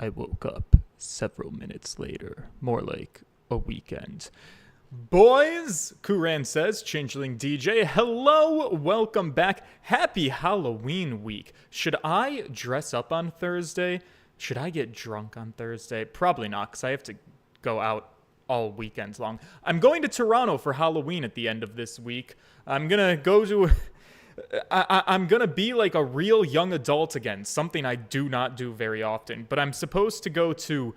I woke up several minutes later, more like a weekend. Boys, Kuran says, Changeling DJ, hello, welcome back. Happy Halloween week. Should I dress up on Thursday? Should I get drunk on Thursday? Probably not, because I have to go out all weekend long. I'm going to Toronto for Halloween at the end of this week. I'm going to go to... I'm going to be like a real young adult again, something I do not do very often. But I'm supposed to go to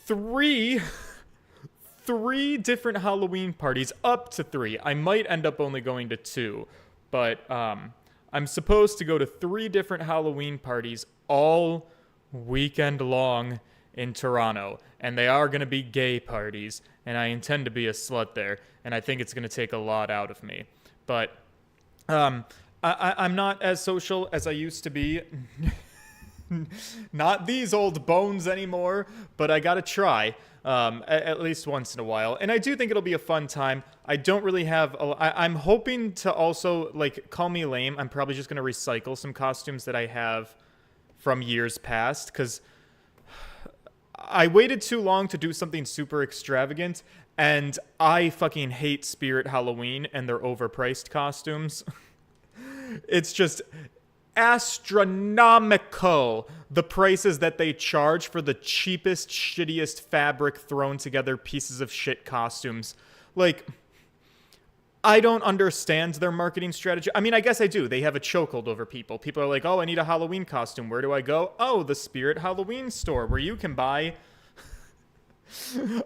three different Halloween parties, up to three. I might end up only going to two. But I'm supposed to go to 3 different Halloween parties all weekend long in Toronto. And they are going to be gay parties. And I intend to be a slut there. And I think it's going to take a lot out of me. But... I'm not as social as I used to be. Not these old bones anymore, but I gotta try, at least once in a while. And I do think it'll be a fun time. I don't really have, I'm hoping to also, like, call me lame. I'm probably just gonna recycle some costumes that I have from years past, because I waited too long to do something super extravagant, and I fucking hate Spirit Halloween and their overpriced costumes. It's just astronomical, the prices that they charge for the cheapest, shittiest fabric thrown together pieces of shit costumes. Like, I don't understand their marketing strategy. I mean, I guess I do. They have a chokehold over people. People are like, oh, I need a Halloween costume. Where do I go? Oh, the Spirit Halloween store, where you can buy...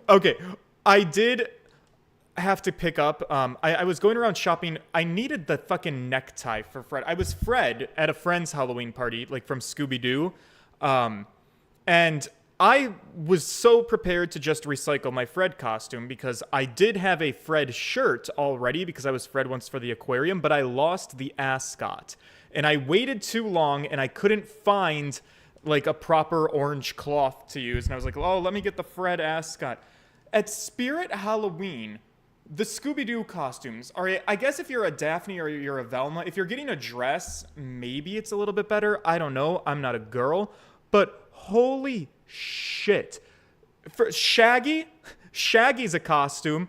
Okay, I did have to pick up, I was going around shopping. I needed the fucking necktie for Fred. I was Fred at a friend's Halloween party, like from Scooby-Doo. And I was so prepared to just recycle my Fred costume because I did have a Fred shirt already because I was Fred once for the aquarium, but I lost the ascot. And I waited too long and I couldn't find like a proper orange cloth to use. And I was like, oh, let me get the Fred ascot. At Spirit Halloween, the Scooby-Doo costumes are, I guess if you're a Daphne or you're a Velma, if you're getting a dress, maybe it's a little bit better. I don't know. I'm not a girl. But holy shit. For Shaggy's a costume.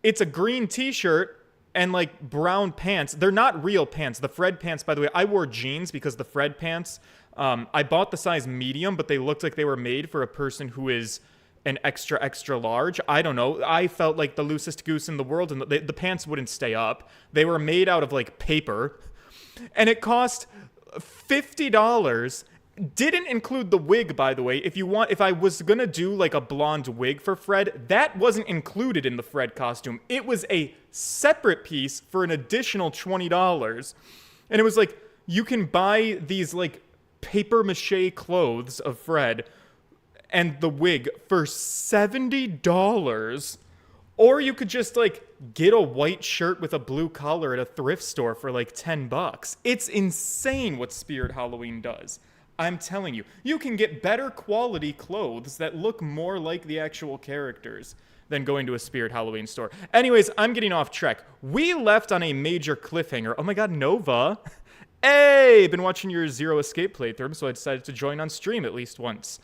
It's a green t-shirt and like brown pants. They're not real pants. The Fred pants, by the way, I wore jeans because the Fred pants, I bought the size medium, but they looked like they were made for a person who is an extra large. I don't know. I felt like the loosest goose in the world, and the pants wouldn't stay up. They were made out of like paper, and it cost $50. Didn't include the wig, by the way. If I was gonna do like a blonde wig for Fred, that wasn't included in the Fred costume. It was a separate piece for an additional $20, and it was like you can buy these like paper mache clothes of Fred and the wig for $70, or you could just like get a white shirt with a blue collar at a thrift store for like $10. It's insane what Spirit Halloween does. I'm telling you, you can get better quality clothes that look more like the actual characters than going to a Spirit Halloween store. Anyways, I'm getting off track. We left on a major cliffhanger. Oh my god, Nova. Hey, been watching your Zero Escape playthrough, so I decided to join on stream at least once.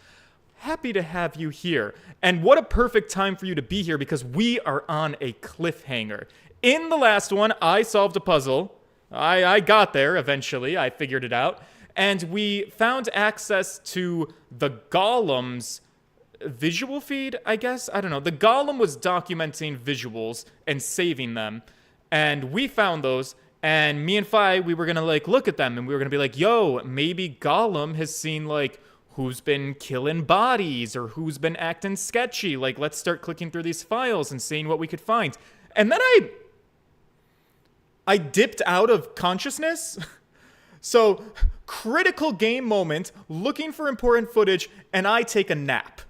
Happy to have you here. And what a perfect time for you to be here because we are on a cliffhanger. In the last one, I solved a puzzle. I got there eventually. I figured it out. And we found access to the Golem's visual feed, I guess? I don't know. The Golem was documenting visuals and saving them. And we found those. And me and Fi, we were going to like look at them. And we were going to be like, yo, maybe Golem has seen like who's been killing bodies or who's been acting sketchy. Like, let's start clicking through these files and seeing what we could find. And then I dipped out of consciousness. So, critical game moment, looking for important footage, and I take a nap.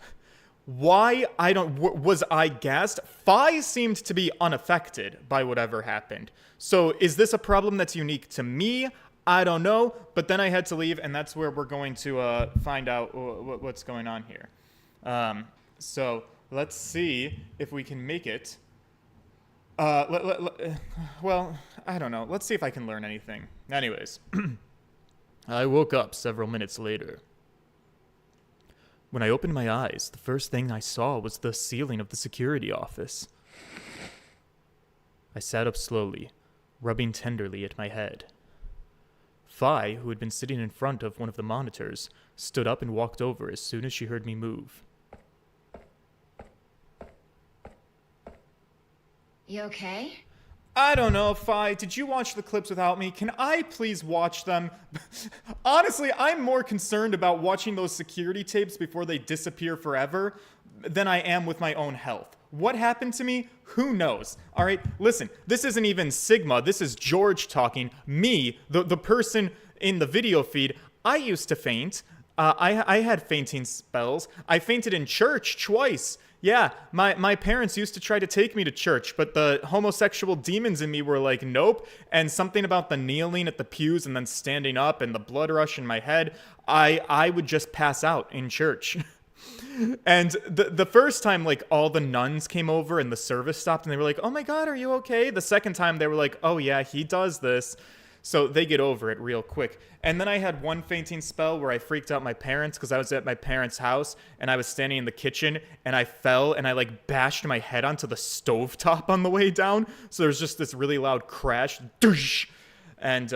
Why? Was I gassed? Fi seemed to be unaffected by whatever happened. So, is this a problem that's unique to me? I don't know, but then I had to leave, and that's where we're going to find out what's going on here. So let's see if we can make it. Well, I don't know. Let's see if I can learn anything. Anyways, I woke up several minutes later. When I opened my eyes, the first thing I saw was the ceiling of the security office. I sat up slowly, rubbing tenderly at my head. Phi, who had been sitting in front of one of the monitors, stood up and walked over as soon as she heard me move. You okay? I don't know, Phi. Did you watch the clips without me? Can I please watch them? Honestly, I'm more concerned about watching those security tapes before they disappear forever than I am with my own health. What happened to me? Who knows? All right, listen, this isn't even Sigma. This is George talking. Me, the person in the video feed, I used to faint. I had fainting spells. I fainted in church twice. Yeah, my parents used to try to take me to church, but the homosexual demons in me were like, nope. And something about the kneeling at the pews and then standing up and the blood rush in my head, I would just pass out in church. And the first time, like, all the nuns came over and the service stopped and they were like, oh my God, are you okay? The second time they were like, oh yeah, he does this. So they get over it real quick. And then I had one fainting spell where I freaked out my parents because I was at my parents' house and I was standing in the kitchen and I fell and I like bashed my head onto the stovetop on the way down. So there was just this really loud crash. And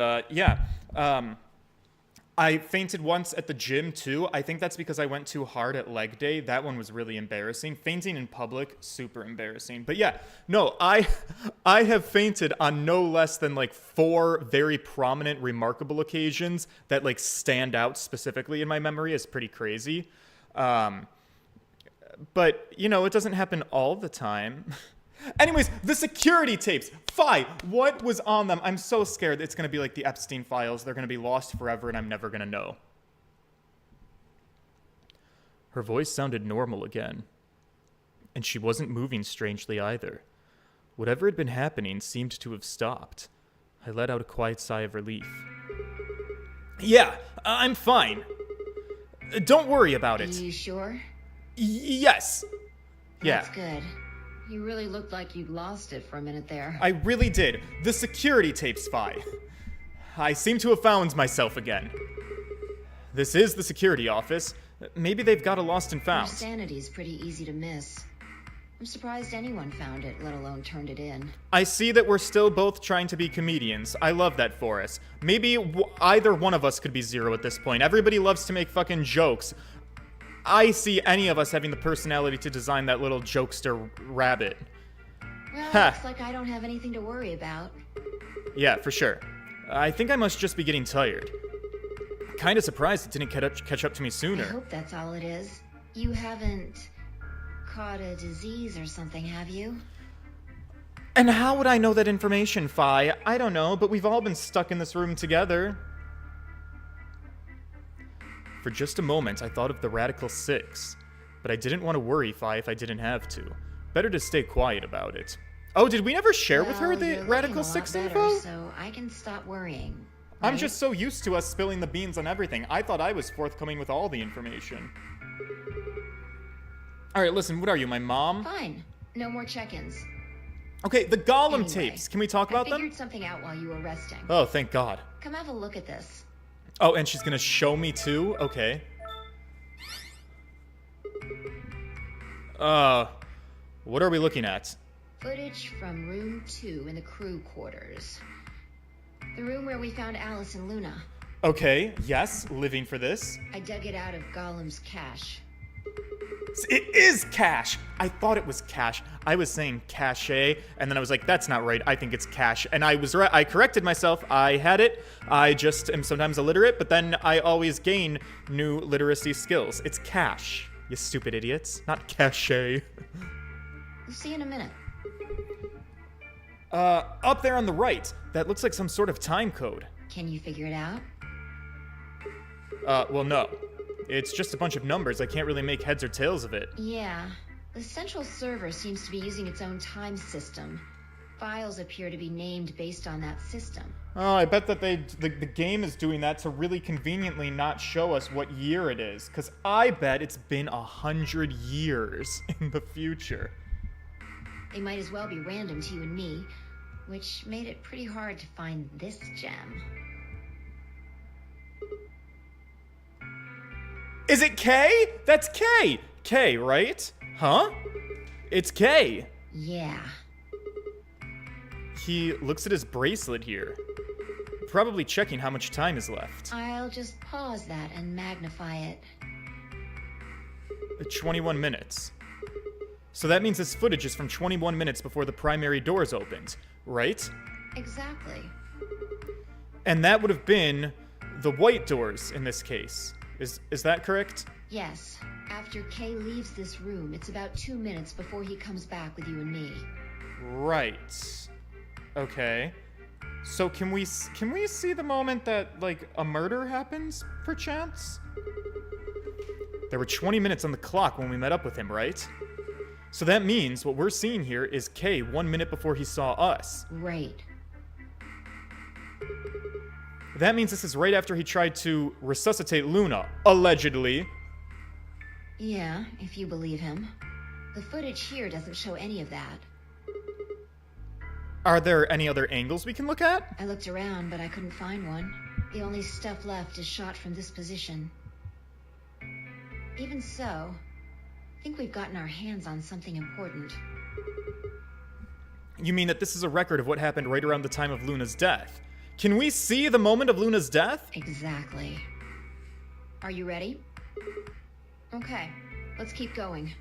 I fainted once at the gym too. I think that's because I went too hard at leg day. That one was really embarrassing. Fainting in public, super embarrassing. But yeah, no, I have fainted on no less than like 4 very prominent, remarkable occasions that like stand out specifically in my memory as pretty crazy. But you know, it doesn't happen all the time. Anyways, the security tapes. Phi, what was on them? I'm so scared it's going to be like the Epstein files. They're going to be lost forever and I'm never going to know. Her voice sounded normal again. And she wasn't moving strangely either. Whatever had been happening seemed to have stopped. I let out a quiet sigh of relief. Yeah, I'm fine. Don't worry about it. Are you sure? Yes. Yeah. That's good. You really looked like you'd lost it for a minute there. I really did. The security tapes, Phi. I seem to have found myself again. This is the security office. Maybe they've got a lost and found. Your sanity's pretty easy to miss. I'm surprised anyone found it, let alone turned it in. I see that we're still both trying to be comedians. I love that for us. Maybe either one of us could be Zero at this point. Everybody loves to make fucking jokes. I see any of us having the personality to design that little jokester rabbit. Well, looks like I don't have anything to worry about. Yeah, for sure. I think I must just be getting tired. Kinda surprised it didn't catch up to me sooner. I hope that's all it is. You haven't caught a disease or something, have you? And how would I know that information, Phi? I don't know, but we've all been stuck in this room together. For just a moment, I thought of the Radical 6, but I didn't want to worry Phi if I didn't have to. Better to stay quiet about it. Oh, did we never share with her the Radical 6 info? So I can stop worrying. Right? I'm Right? just so used to us spilling the beans on everything. I thought I was forthcoming with all the information. Alright, listen, what are you, my mom? Fine. No more check-ins. Okay, the Gollum Anyway, tapes. Can we talk about I them? figured something out while you were resting. Oh, thank God. Come have a look at this. Oh, and she's gonna show me too? Okay. What are we looking at? Footage from room 2 in the crew quarters. The room where we found Alice and Luna. Okay, yes, living for this. I dug it out of Gollum's cache. It is cash! I thought it was cash. I was saying cache, and then I was like, that's not right. I think it's cash. And I was right. I corrected myself. I had it. I just am sometimes illiterate, but then I always gain new literacy skills. It's cash, you stupid idiots. Not cache. We'll see you in a minute. Up there on the right. That looks like some sort of time code. Can you figure it out? Well, no. It's just a bunch of numbers. I can't really make heads or tails of it. Yeah. The central server seems to be using its own time system. Files appear to be named based on that system. Oh, I bet that the game is doing that to really conveniently not show us what year it is. Because I bet it's been 100 years in the future. They might as well be random to you and me, which made it pretty hard to find this gem. Is it K? That's K. K, right? Huh? It's K. Yeah. He looks at his bracelet here. Probably checking how much time is left. I'll just pause that and magnify it. 21 minutes. So that means this footage is from 21 minutes before the primary doors opened, right? Exactly. And that would have been the white doors in this case. Is that correct? Yes. After Kay leaves this room, it's about 2 minutes before he comes back with you and me. Right. Okay. So can we see the moment that, like, a murder happens, perchance? There were 20 minutes on the clock when we met up with him, right? So that means what we're seeing here is Kay 1 minute before he saw us. Right. That means this is right after he tried to resuscitate Luna, allegedly. Yeah, if you believe him. The footage here doesn't show any of that. Are there any other angles we can look at? I looked around, but I couldn't find one. The only stuff left is shot from this position. Even so, I think we've gotten our hands on something important. You mean that this is a record of what happened right around the time of Luna's death? Can we see the moment of Luna's death? Exactly. Are you ready? Okay, let's keep going.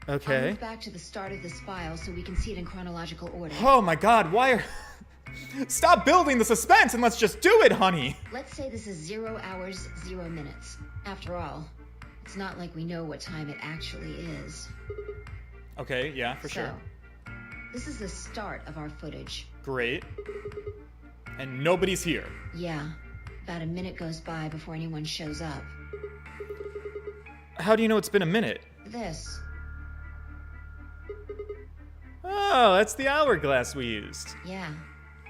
I'll Okay. move back to the start of this file so we can see it in chronological order. Oh my god, why are... Stop building the suspense and let's just do it, honey! Let's say this is 0 hours, 0 minutes. After all, it's not like we know what time it actually is. Okay, yeah, for sure. So, this is the start of our footage. Great. And nobody's here. Yeah, about a minute goes by before anyone shows up. How do you know it's been a minute? This. Oh, that's the hourglass we used. Yeah.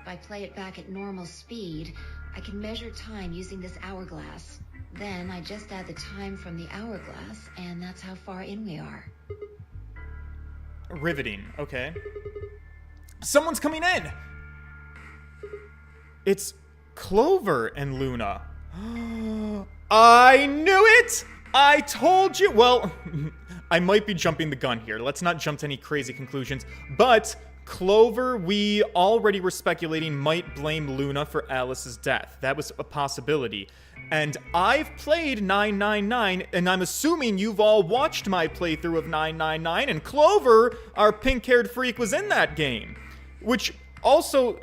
If I play it back at normal speed, I can measure time using this hourglass. Then I just add the time from the hourglass, and that's how far in we are. Riveting, okay. Someone's coming in! It's Clover and Luna. I knew it! I told you! Well, I might be jumping the gun here. Let's not jump to any crazy conclusions. But Clover, we already were speculating, might blame Luna for Alice's death. That was a possibility. And I've played 999, and I'm assuming you've all watched my playthrough of 999, and Clover, our pink-haired freak, was in that game. Which also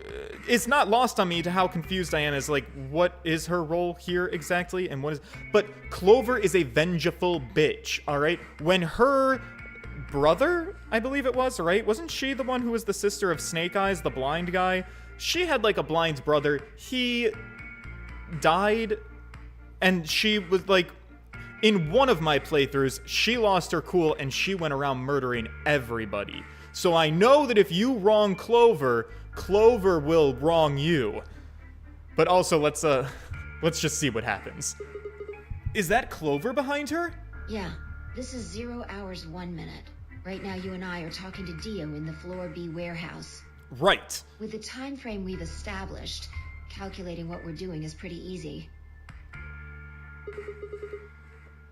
is not lost on me to how confused I am as, like, what is her role here exactly, and what is... But Clover is a vengeful bitch, alright? When her brother, I believe it was, right? Wasn't she the one who was the sister of Snake Eyes, the blind guy? She had, like, a blind brother. He died, and she was, like... In one of my playthroughs, she lost her cool, and she went around murdering everybody. So I know that if you wrong Clover, Clover will wrong you. But also, let's just see what happens. Is that Clover behind her? Yeah, this is 0 hours, 1 minute. Right now you and I are talking to Dio in the Floor B warehouse. Right. With the time frame we've established, calculating what we're doing is pretty easy.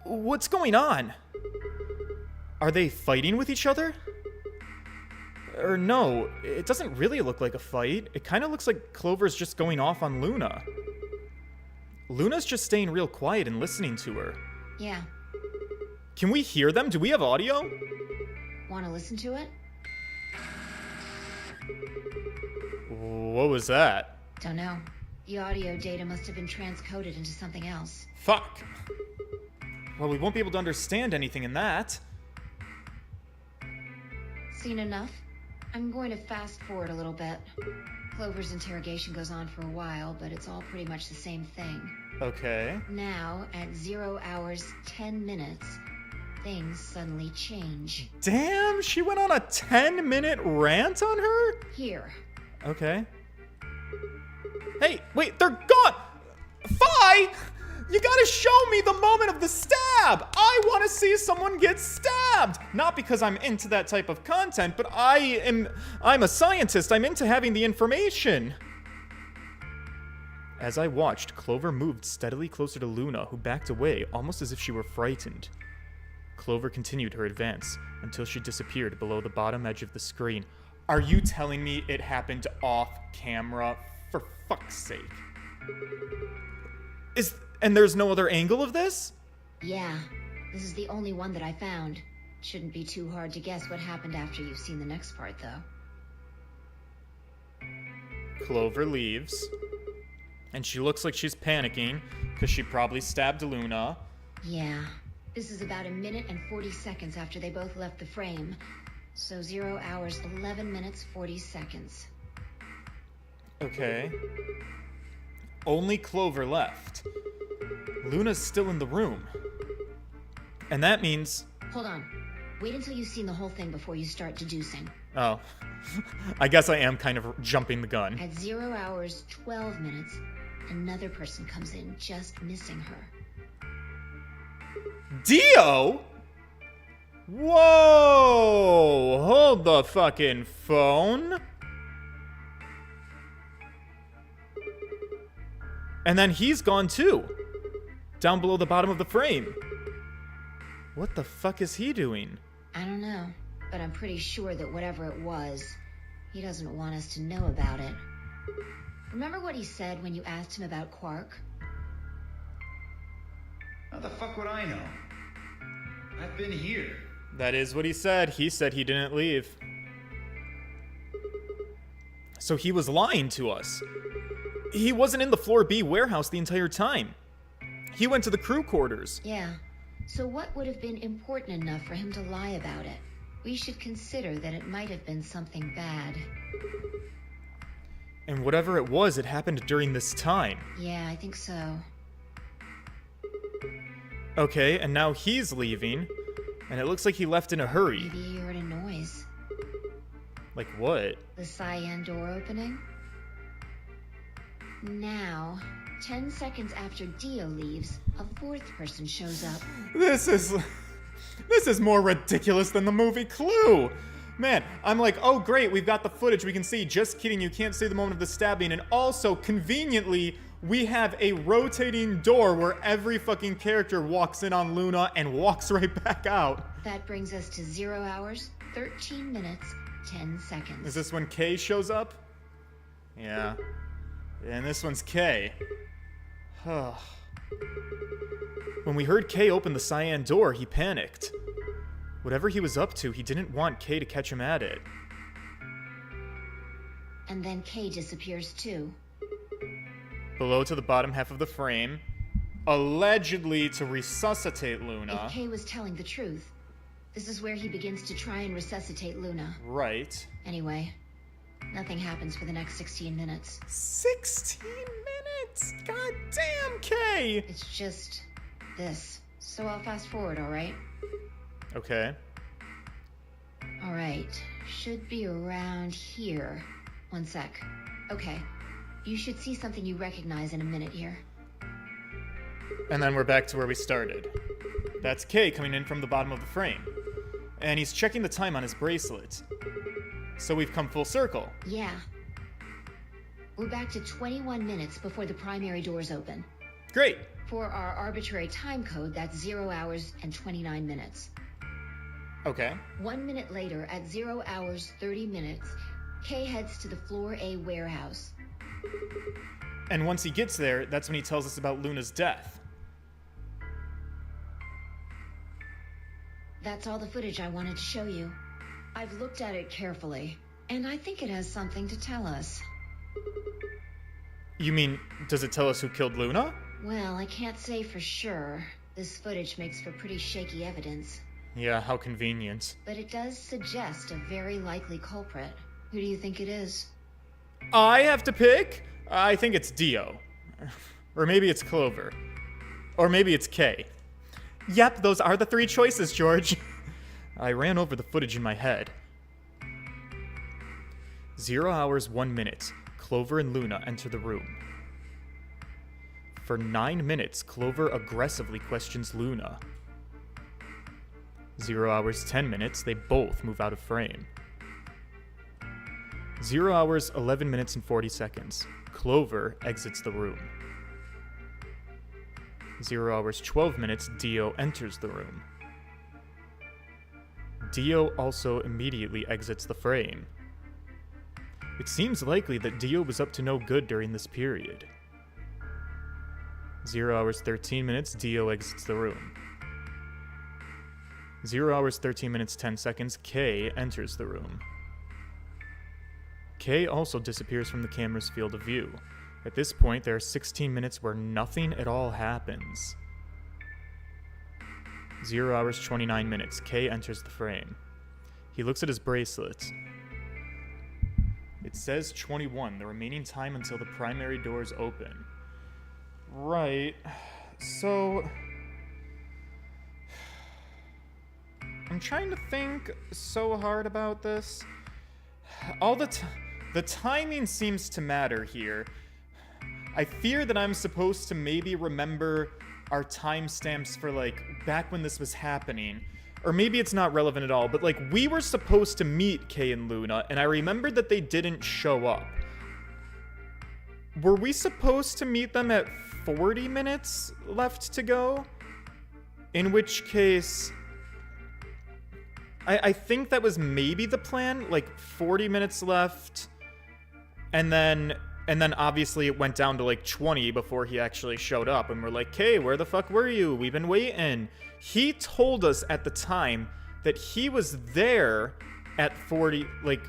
What's going on? Are they fighting with each other? Or no, it doesn't really look like a fight. It kind of looks like Clover's just going off on Luna. Luna's just staying real quiet and listening to her. Yeah. Can we hear them? Do we have audio? Want to listen to it? What was that? Don't know. The audio data must have been transcoded into something else. Fuck. Well, we won't be able to understand anything in that. Seen enough? I'm going to fast forward a little bit. Clover's interrogation goes on for a while, but it's all pretty much the same thing. Okay. Now, at 0 hours, 10 minutes, things suddenly change. Damn, she went on a 10-minute rant on her? Here. Okay. Hey, wait, they're gone! Fi! You gotta show me the moment of the stab! I want to see someone get stabbed! Not because I'm into that type of content, but I'm a scientist. I'm into having the information. As I watched, Clover moved steadily closer to Luna, who backed away, almost as if she were frightened. Clover continued her advance until she disappeared below the bottom edge of the screen. Are you telling me it happened off camera? For fuck's sake. And there's no other angle of this? Yeah, this is the only one that I found. Shouldn't be too hard to guess what happened after you've seen the next part, though. Clover leaves. And she looks like she's panicking, because she probably stabbed Luna. Yeah. This is about 1 minute and 40 seconds after they both left the frame. So 0 hours, 11 minutes, 40 seconds. Okay. Only Clover left. Luna's still in the room. And that means... Hold on. Wait until you've seen the whole thing before you start deducing. Oh. I guess I am kind of jumping the gun. At 0 hours, 12 minutes, another person comes in, just missing her. Dio? Whoa! Hold the fucking phone. And then he's gone too. Down below the bottom of the frame. What the fuck is he doing? I don't know, but I'm pretty sure that whatever it was, he doesn't want us to know about it. Remember what he said when you asked him about Quark? How the fuck would I know? I've been here. That is what he said. He said he didn't leave. So he was lying to us. He wasn't in the Floor B warehouse the entire time. He went to the crew quarters. Yeah. So what would have been important enough for him to lie about it? We should consider that it might have been something bad. And whatever it was, it happened during this time. Yeah, I think so. Okay, and now he's leaving. And it looks like he left in a hurry. Maybe you heard a noise. Like what? The cyan door opening? Now, 10 seconds after Dio leaves, a fourth person shows up. This is more ridiculous than the movie Clue. Man, I'm like, oh great, we've got the footage we can see. Just kidding, you can't see the moment of the stabbing. And also, conveniently, we have a rotating door where every fucking character walks in on Luna and walks right back out. That brings us to 0 hours, 13 minutes, 10 seconds. Is this when Kay shows up? Yeah. And this one's Kay. When we heard Kay open the cyan door, he panicked. Whatever he was up to, he didn't want Kay to catch him at it. And then Kay disappears too. Below to the bottom half of the frame, allegedly to resuscitate Luna. If Kay was telling the truth, this is where he begins to try and resuscitate Luna. Right. Anyway, nothing happens for the next 16 minutes. 16 minutes? God damn, Kay! It's just this. So I'll fast forward, alright? Okay. Alright, should be around here. One sec. Okay, you should see something you recognize in a minute here. And then we're back to where we started. That's Kay coming in from the bottom of the frame. And he's checking the time on his bracelet. So we've come full circle. Yeah. We're back to 21 minutes before the primary doors open. Great. For our arbitrary time code, that's 0 hours and 29 minutes. Okay. 1 minute later, at 0 hours, 30 minutes, Kay heads to the Floor A warehouse. And once he gets there, that's when he tells us about Luna's death. That's all the footage I wanted to show you. I've looked at it carefully, and I think it has something to tell us. You mean, does it tell us who killed Luna? Well, I can't say for sure. This footage makes for pretty shaky evidence. Yeah, how convenient. But it does suggest a very likely culprit. Who do you think it is? I have to pick? I think it's Dio. Or maybe it's Clover. Or maybe it's Kay. Yep, those are the three choices, George. I ran over the footage in my head. 0 hours, 1 minute. Clover and Luna enter the room. For 9 minutes, Clover aggressively questions Luna. 0 hours, 10 minutes, they both move out of frame. 0 hours, 11 minutes and 40 seconds. Clover exits the room. 0 hours 12 minutes, Dio enters the room. Dio also immediately exits the frame. It seems likely that Dio was up to no good during this period. 0 hours 13 minutes, Dio exits the room. 0 hours 13 minutes 10 seconds, Kay enters the room. Kay also disappears from the camera's field of view. At this point, there are 16 minutes where nothing at all happens. 0 hours 29 minutes, Kay enters the frame. He looks at his bracelet. It says 21, the remaining time until the primary doors open. Right. So I'm trying to think so hard about this. The timing seems to matter here. I fear that I'm supposed to maybe remember our timestamps for, like, back when this was happening. Or maybe it's not relevant at all, but, like, we were supposed to meet Kay and Luna, and I remembered that they didn't show up. Were we supposed to meet them at 40 minutes left to go? In which case, I think that was maybe the plan, like 40 minutes left, and then obviously it went down to like 20 before he actually showed up, and we're like, Kay, where the fuck were you? We've been waiting. He told us at the time that he was there at 40, like,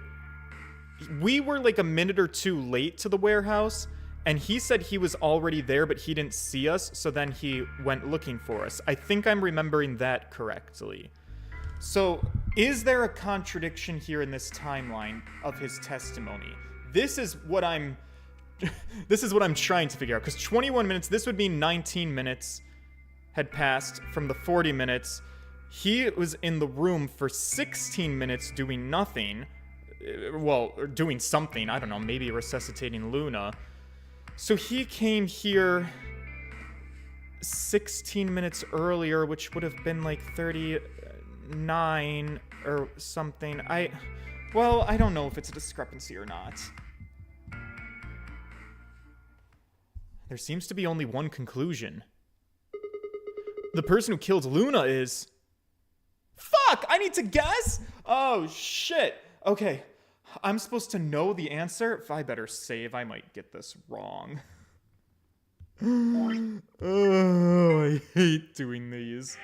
we were like a minute or two late to the warehouse, and he said he was already there, but he didn't see us, so then he went looking for us. I think I'm remembering that correctly. So, is there a contradiction here in this timeline of his testimony? This is what I'm trying to figure out, because 21 minutes, this would mean 19 minutes had passed from the 40 minutes. He was in the room for 16 minutes doing nothing. Well, or doing something, I don't know, maybe resuscitating Luna. So he came here 16 minutes earlier, which would have been like 39 or something. Well, I don't know if it's a discrepancy or not. There seems to be only one conclusion. The person who killed Luna is... Fuck! I need to guess? Oh, shit. Okay. I'm supposed to know the answer? If I better save, I might get this wrong. Oh, I hate doing these.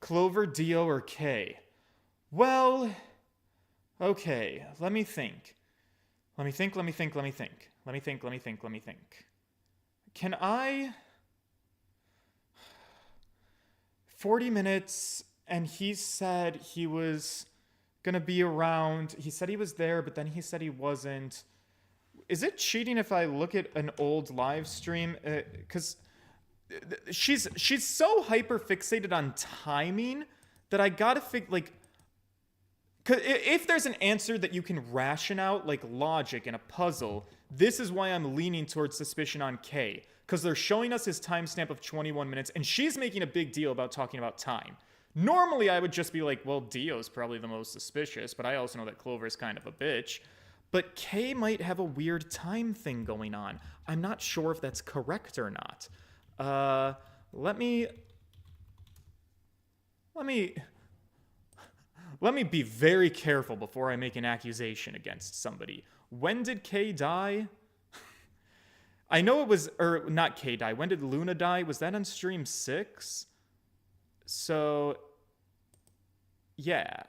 Clover, Dio, or Kay? Well, okay, let me think. Let me think. Can I... 40 minutes, and he said he was gonna be around. He said he was there, but then he said he wasn't. Is it cheating if I look at an old live stream? Because she's so hyper fixated on timing that I gotta think, like, if there's an answer that you can ration out, like logic in a puzzle, this is why I'm leaning towards suspicion on Kay. Because they're showing us his timestamp of 21 minutes, and she's making a big deal about talking about time. Normally, I would just be like, well, Dio's probably the most suspicious, but I also know that Clover's kind of a bitch. But Kay might have a weird time thing going on. I'm not sure if that's correct or not. Let me be very careful before I make an accusation against somebody. When did Kay die? I know it was, or not Kay die. When did Luna die? Was that on stream 6? So, yeah.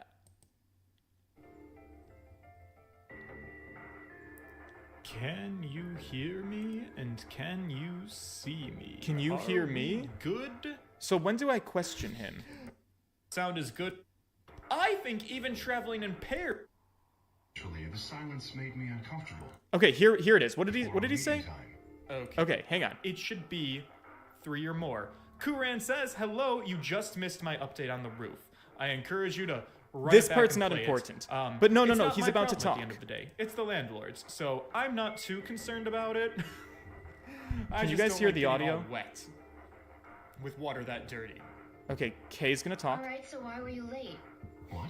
Can you hear me? And can you see me? Can you hear me? Good? So when do I question him? Sound is good. I think even traveling in pairs. Actually, the silence made me uncomfortable. Okay, here it is. What did he say? Time. Okay, hang on. It should be 3 or more. Kuran says, hello, you just missed my update on the roof. I encourage you to write This back part's and not play important. It. But no, it's not he's my about to problem talk. At the end of the day, it's the landlord's, so I'm not too concerned about it. Can you guys hear the getting audio? all wet with water that dirty. Okay, Kay's gonna talk. All right, so why were you late? What?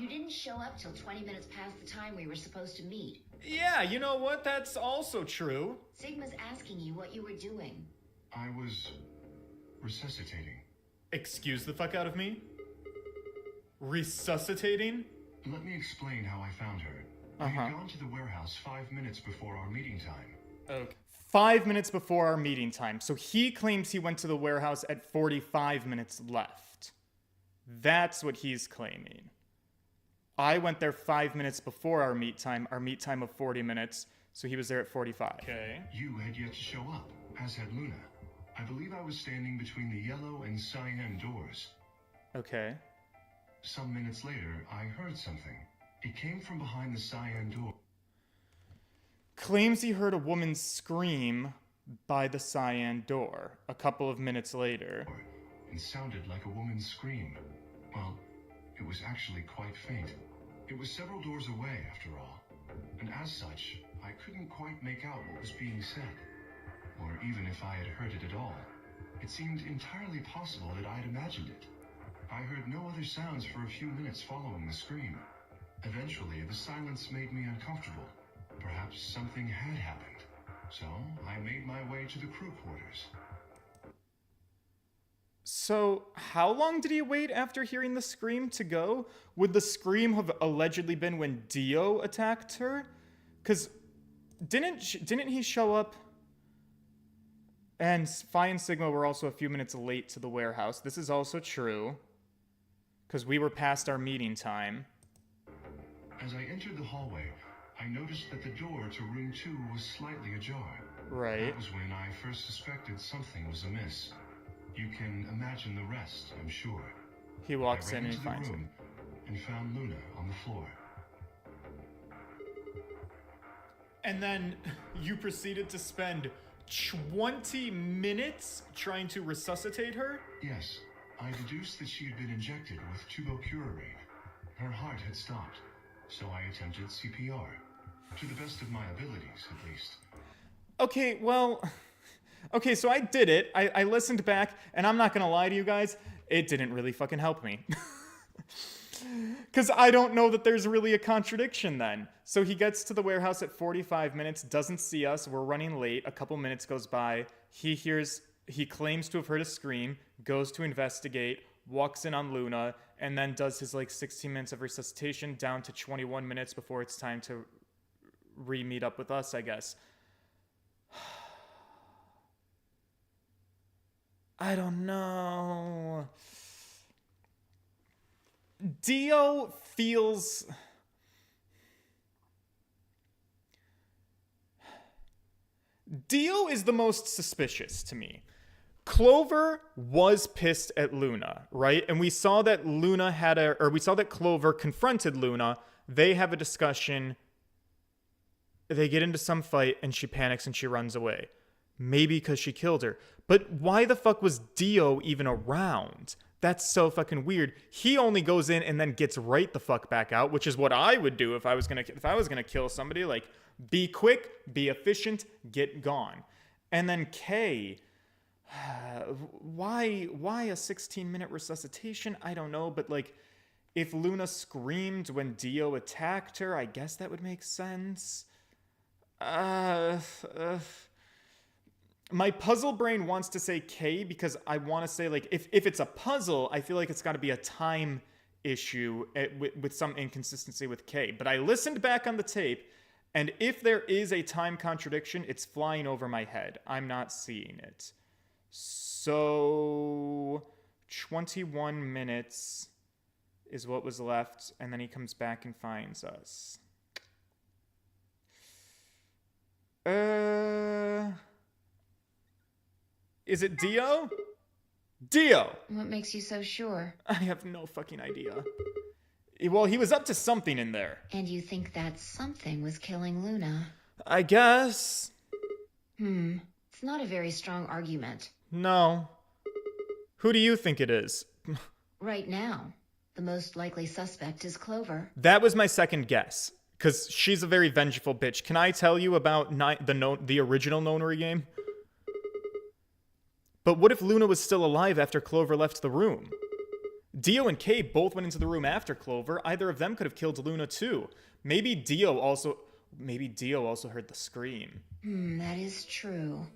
You didn't show up till 20 minutes past the time we were supposed to meet. Yeah, you know what? That's also true. Sigma's asking you what you were doing. I was resuscitating. Excuse the fuck out of me? Resuscitating? Let me explain how I found her. I had gone to the warehouse 5 minutes before our meeting time. Okay. 5 minutes before our meeting time. So he claims he went to the warehouse at 45 minutes left. That's what he's claiming. I went there 5 minutes before our meet time of 40 minutes, so he was there at 45. Okay. You had yet to show up, as had Luna. I believe I was standing between the yellow and cyan doors. Okay. Some minutes later, I heard something. It came from behind the cyan door. Claims he heard a woman scream by the cyan door a couple of minutes later. And sounded like a woman's scream. Well, it was actually quite faint. It was several doors away, after all. And as such, I couldn't quite make out what was being said. Or even if I had heard it at all. It seemed entirely possible that I'd imagined it. I heard no other sounds for a few minutes following the scream. Eventually, the silence made me uncomfortable. Perhaps something had happened. So, I made my way to the crew quarters. So, how long did he wait after hearing the scream to go? Would the scream have allegedly been when Dio attacked her? Because didn't he show up? And Phi and Sigma were also a few minutes late to the warehouse. This is also true. Because we were past our meeting time. As I entered the hallway, I noticed that the door to room 2 was slightly ajar. Right. That was when I first suspected something was amiss. You can imagine the rest, I'm sure. He walks I in ran and he into the finds room and found Luna on the floor. And then you proceeded to spend 20 minutes trying to resuscitate her? Yes, I deduced that she had been injected with tubocurarine. Her heart had stopped, so I attempted CPR. To the best of my abilities, at least. Okay, well... Okay, so I did it. I listened back, and I'm not gonna lie to you guys, it didn't really fucking help me. Because I don't know that there's really a contradiction then. So he gets to the warehouse at 45 minutes, doesn't see us, we're running late, a couple minutes goes by, he claims to have heard a scream, goes to investigate, walks in on Luna, and then does his like 16 minutes of resuscitation down to 21 minutes before it's time to re-meet up with us, I guess. I don't know. Dio feels... Dio is the most suspicious to me. Clover was pissed at Luna, right? And we saw that we saw that Clover confronted Luna. They have a discussion. They get into some fight and she panics and she runs away. Maybe because she killed her. But why the fuck was Dio even around? That's so fucking weird. He only goes in and then gets right the fuck back out, which is what I would do if I was gonna kill somebody. Like, be quick, be efficient, get gone. And then Kay, why a 16-minute resuscitation? I don't know, but like, if Luna screamed when Dio attacked her, I guess that would make sense. My puzzle brain wants to say K because I want to say, like, if it's a puzzle, I feel like it's got to be a time issue with some inconsistency with K. But I listened back on the tape, and if there is a time contradiction, it's flying over my head. I'm not seeing it. So 21 minutes is what was left, and then he comes back and finds us. Is it Dio? Dio! What makes you so sure? I have no fucking idea. Well, he was up to something in there. And you think that something was killing Luna? I guess. It's not a very strong argument. No. Who do you think it is? Right now, the most likely suspect is Clover. That was my second guess. Because she's a very vengeful bitch. Can I tell you about the original Nonary game? But what if Luna was still alive after Clover left the room? Dio and Kay both went into the room after Clover. Either of them could have killed Luna too. Maybe Dio also heard the scream. That is true.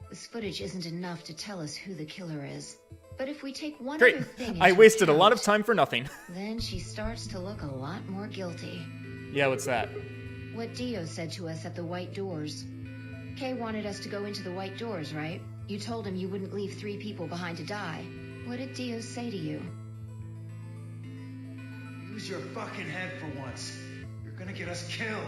This footage isn't enough to tell us who the killer is. But if we take one Great. other thing I into wasted a lot of account, time for nothing. then she starts to look a lot more guilty. Yeah, what's that? What Dio said to us at the White Doors. Kay wanted us to go into the White Doors, right? You told him you wouldn't leave 3 people behind to die. What did Dio say to you? Use your fucking head for once. You're gonna get us killed.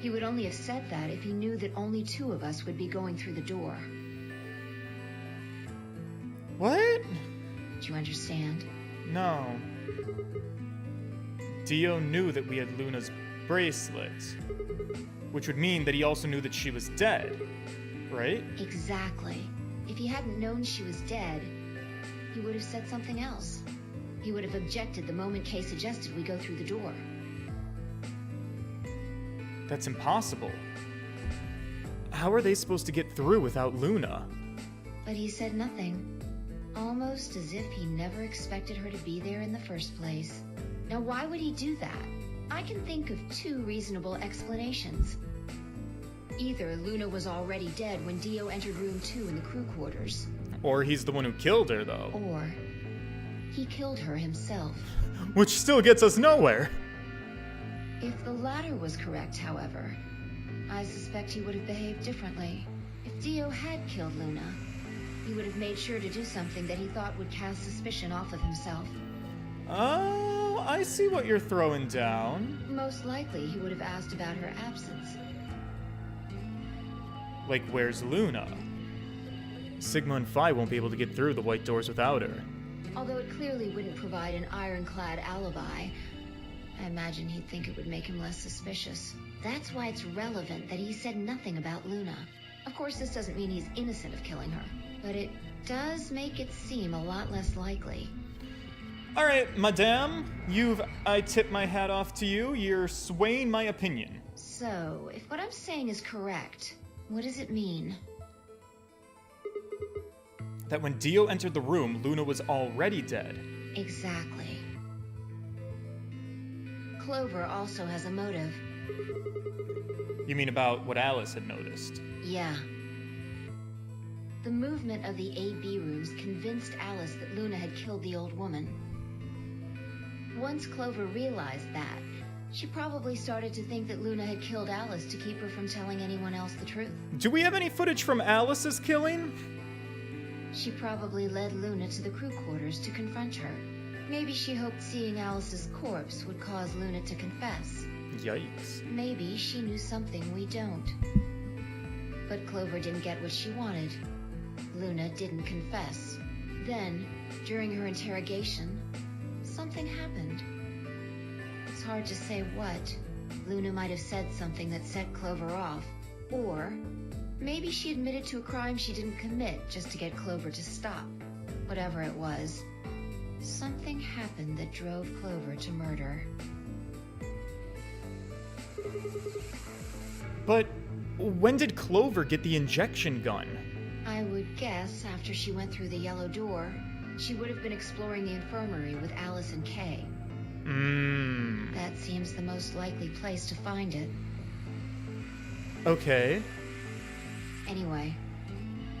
He would only have said that if he knew that only 2 of us would be going through the door. What? Do you understand? No. Dio knew that we had Luna's bracelet, which would mean that he also knew that she was dead, right? Exactly. If he hadn't known she was dead, he would have said something else. He would have objected the moment Kay suggested we go through the door. That's impossible. How are they supposed to get through without Luna? But he said nothing. Almost as if he never expected her to be there in the first place. Now why would he do that? I can think of 2 reasonable explanations. Either Luna was already dead when Dio entered room 2 in the crew quarters. Or he's the one who killed her, though. Or he killed her himself. Which still gets us nowhere. If the latter was correct, however, I suspect he would have behaved differently. If Dio had killed Luna, he would have made sure to do something that he thought would cast suspicion off of himself. Oh, I see what you're throwing down. Most likely, he would have asked about her absence. Like, where's Luna? Sigma and Phi won't be able to get through the White Doors without her. Although it clearly wouldn't provide an ironclad alibi, I imagine he'd think it would make him less suspicious. That's why it's relevant that he said nothing about Luna. Of course, this doesn't mean he's innocent of killing her, but it does make it seem a lot less likely. All right, madame, I tip my hat off to you. You're swaying my opinion. So, if what I'm saying is correct, what does it mean? That when Dio entered the room, Luna was already dead. Exactly. Clover also has a motive. You mean about what Alice had noticed? Yeah. The movement of the A-B rooms convinced Alice that Luna had killed the old woman. Once Clover realized that, she probably started to think that Luna had killed Alice to keep her from telling anyone else the truth. Do we have any footage from Alice's killing? She probably led Luna to the crew quarters to confront her. Maybe she hoped seeing Alice's corpse would cause Luna to confess. Yikes. Maybe she knew something we don't. But Clover didn't get what she wanted. Luna didn't confess. Then, during her interrogation, something happened. It's hard to say what. Luna might have said something that set Clover off. Or maybe she admitted to a crime she didn't commit just to get Clover to stop. Whatever it was, something happened that drove Clover to murder. But when did Clover get the injection gun? I would guess after she went through the yellow door, she would have been exploring the infirmary with Alice and Kay. That seems the most likely place to find it. Okay. Anyway,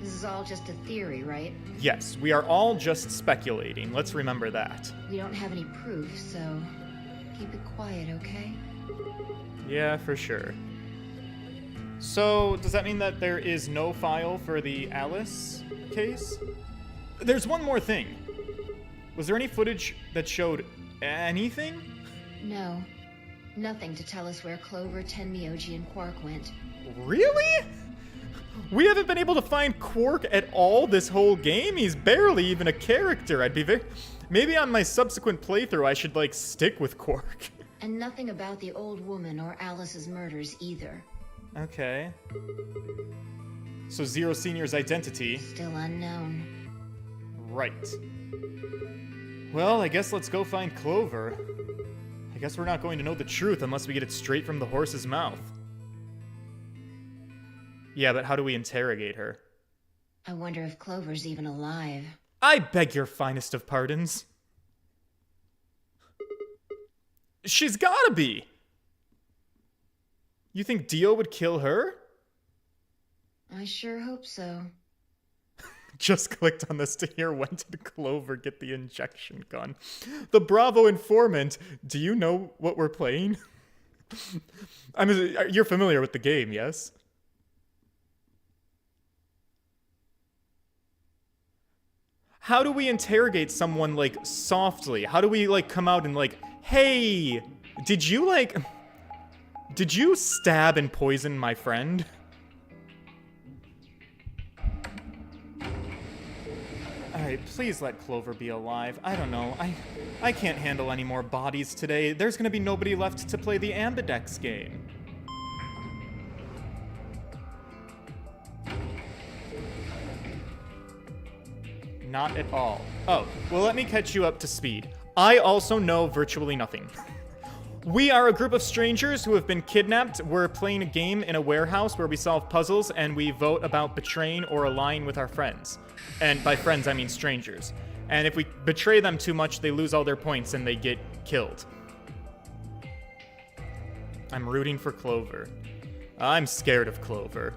this is all just a theory, right? Yes, we are all just speculating. Let's remember that. We don't have any proof, so keep it quiet, okay? Yeah, for sure. So, does that mean that there is no file for the Alice case? There's one more thing. Was there any footage that showed anything? No. Nothing to tell us where Clover, Tenmyoji, and Quark went. Really? We haven't been able to find Quark at all this whole game? He's barely even a character. Maybe on my subsequent playthrough I should, stick with Quark. And nothing about the old woman or Alice's murders either. Okay. So Zero Senior's identity... Still unknown. Right. Well, I guess let's go find Clover. I guess we're not going to know the truth unless we get it straight from the horse's mouth. Yeah, but how do we interrogate her? I wonder if Clover's even alive. I beg your finest of pardons. She's gotta be. You think Dio would kill her? I sure hope so. Just clicked on this to hear when did Clover get the injection gun. The Bravo informant. Do you know what we're playing? I mean, you're familiar with the game, yes? How do we interrogate someone, like, softly? How do we, like, come out and, like, hey, did you stab and poison my friend? Alright, please let Clover be alive. I don't know. I can't handle any more bodies today. There's gonna be nobody left to play the Ambidex game. Not at all. Oh, well, let me catch you up to speed. I also know virtually nothing. We are a group of strangers who have been kidnapped. We're playing a game in a warehouse where we solve puzzles and we vote about betraying or allying with our friends. And by friends, I mean strangers. And if we betray them too much, they lose all their points and they get killed. I'm rooting for Clover. I'm scared of Clover.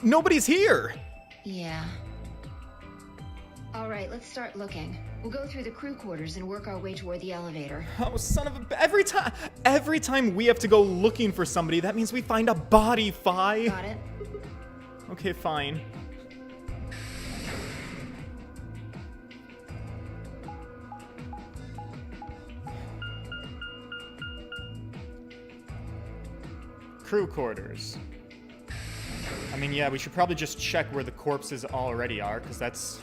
Nobody's here! Yeah. Alright, let's start looking. We'll go through the crew quarters and work our way toward the elevator. Oh, son of a... Every time we have to go looking for somebody, that means we find a body, Fi. Got it? Okay, fine. Crew quarters. I mean, yeah, we should probably just check where the corpses already are, because that's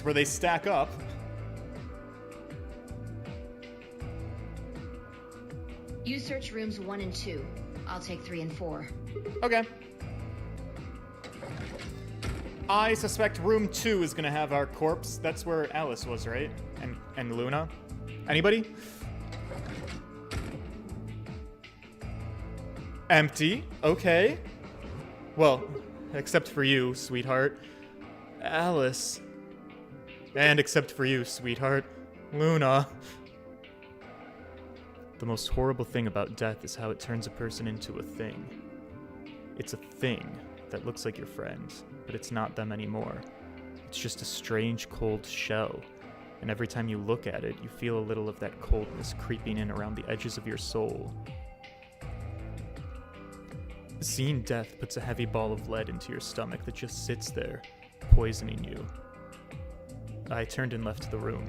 where they stack up. You search rooms 1 and 2. I'll take 3 and 4. Okay. I suspect room 2 is gonna have our corpse. That's where Alice was, right? And Luna? Anybody? Empty. Okay. Well, except for you, sweetheart. Alice. And except for you, sweetheart. Luna. The most horrible thing about death is how it turns a person into a thing. It's a thing that looks like your friend, but it's not them anymore. It's just a strange, cold shell. And every time you look at it, you feel a little of that coldness creeping in around the edges of your soul. Seeing death puts a heavy ball of lead into your stomach that just sits there, poisoning you. I turned and left the room.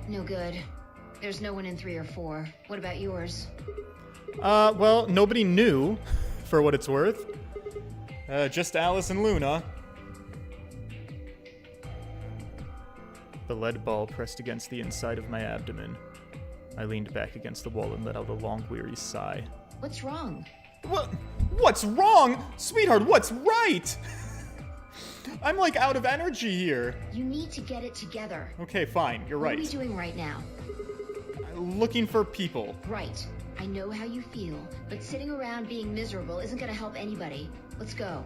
No good. There's no one in 3 or 4. What about yours? Well, nobody knew, for what it's worth. Just Alice and Luna. The lead ball pressed against the inside of my abdomen. I leaned back against the wall and let out a long, weary sigh. What's wrong? What's wrong? Sweetheart, what's right? I'm like out of energy here. You need to get it together. Okay, fine, you're right. What are we doing right now? Looking for people. Right. I know how you feel, but sitting around being miserable isn't gonna help anybody. Let's go.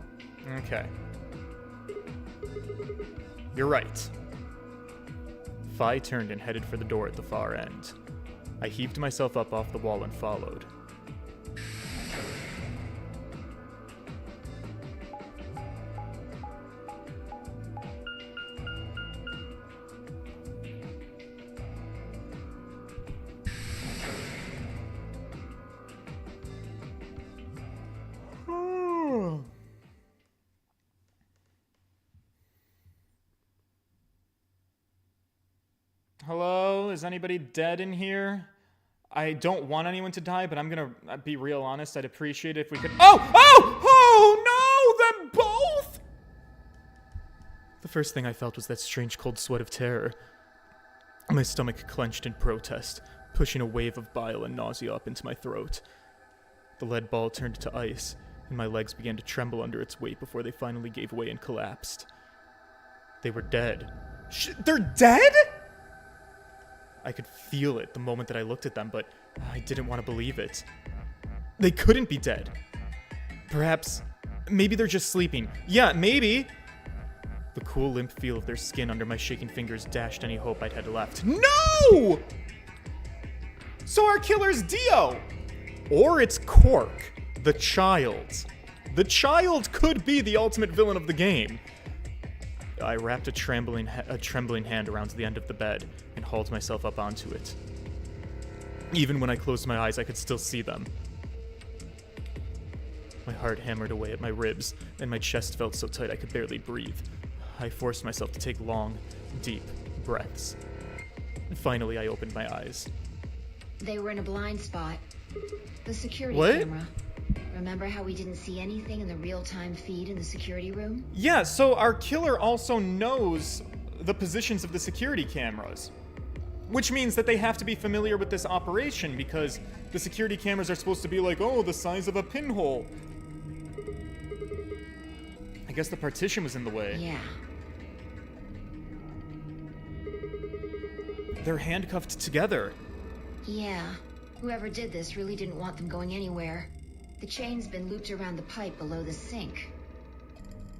Okay. You're right. Fi turned and headed for the door at the far end. I heaved myself up off the wall and followed. Hello? Is anybody dead in here? I don't want anyone to die, but I'm gonna be real honest. I'd appreciate it if we could— Oh, no! Them both! The first thing I felt was that strange cold sweat of terror. My stomach clenched in protest, pushing a wave of bile and nausea up into my throat. The lead ball turned to ice, and my legs began to tremble under its weight before they finally gave way and collapsed. They were dead. They're dead?! I could feel it the moment that I looked at them, but I didn't want to believe it. They couldn't be dead. Perhaps, maybe they're just sleeping. Yeah, maybe. The cool, limp feel of their skin under my shaking fingers dashed any hope I'd had left. No! So our killer's Dio! Or it's Cork, the child. The child could be the ultimate villain of the game. I wrapped a trembling hand around the end of the bed and hauled myself up onto it. Even when I closed my eyes, I could still see them. My heart hammered away at my ribs, and my chest felt so tight I could barely breathe. I forced myself to take long, deep breaths. Finally, I opened my eyes. They were in a blind spot. The security What? camera. Remember how we didn't see anything in the real-time feed in the security room? Yeah, so our killer also knows the positions of the security cameras. Which means that they have to be familiar with this operation, because the security cameras are supposed to be like, oh, the size of a pinhole. I guess the partition was in the way. Yeah. They're handcuffed together. Yeah. Whoever did this really didn't want them going anywhere. The chain's been looped around the pipe below the sink.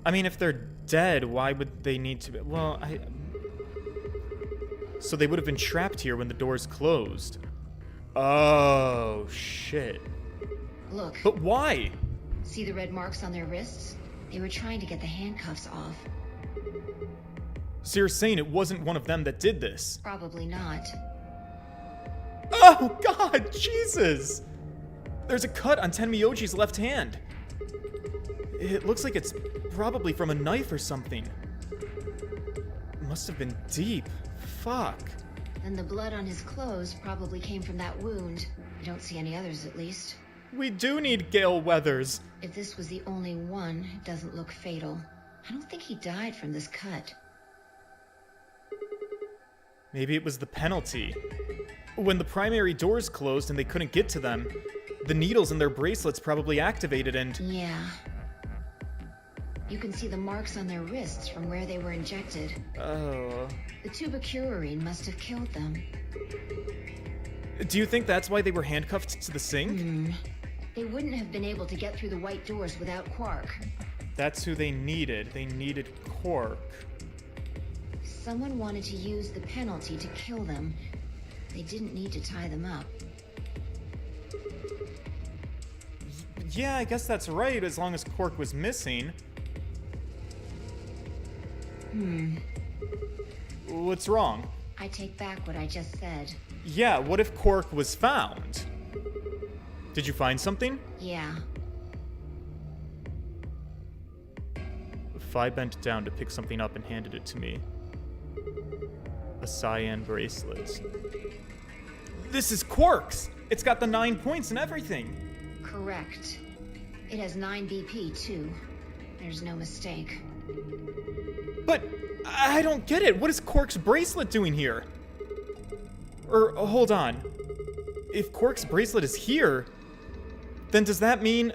I mean, if they're dead, why would they need to be... Well, So they would have been trapped here when the doors closed. Oh, shit. Look. But why? See the red marks on their wrists? They were trying to get the handcuffs off. So you're saying it wasn't one of them that did this? Probably not. Oh, God, Jesus! There's a cut on Tenmyoji's left hand. It looks like it's probably from a knife or something. Must have been deep. Fuck. And the blood on his clothes probably came from that wound. I don't see any others, at least. We do need Gale Weathers. If this was the only one, it doesn't look fatal. I don't think he died from this cut. Maybe it was the penalty. When the primary doors closed and they couldn't get to them, the needles in their bracelets probably activated and... Yeah. You can see the marks on their wrists from where they were injected. Oh. The tubocurarine must have killed them. Do you think that's why they were handcuffed to the sink? They wouldn't have been able to get through the white doors without Quark. That's who they needed. They needed Cork. Someone wanted to use the penalty to kill them. They didn't need to tie them up. Yeah, I guess that's right, as long as Cork was missing. What's wrong? I take back what I just said. Yeah, what if Cork was found? Did you find something? Yeah. Phi bent down to pick something up and handed it to me. A cyan bracelet. This is Quark's! It's got the 9 points and everything! Correct. It has 9 BP, too. There's no mistake. But I don't get it. What is Quark's bracelet doing here? Hold on. If Quark's bracelet is here, then does that mean...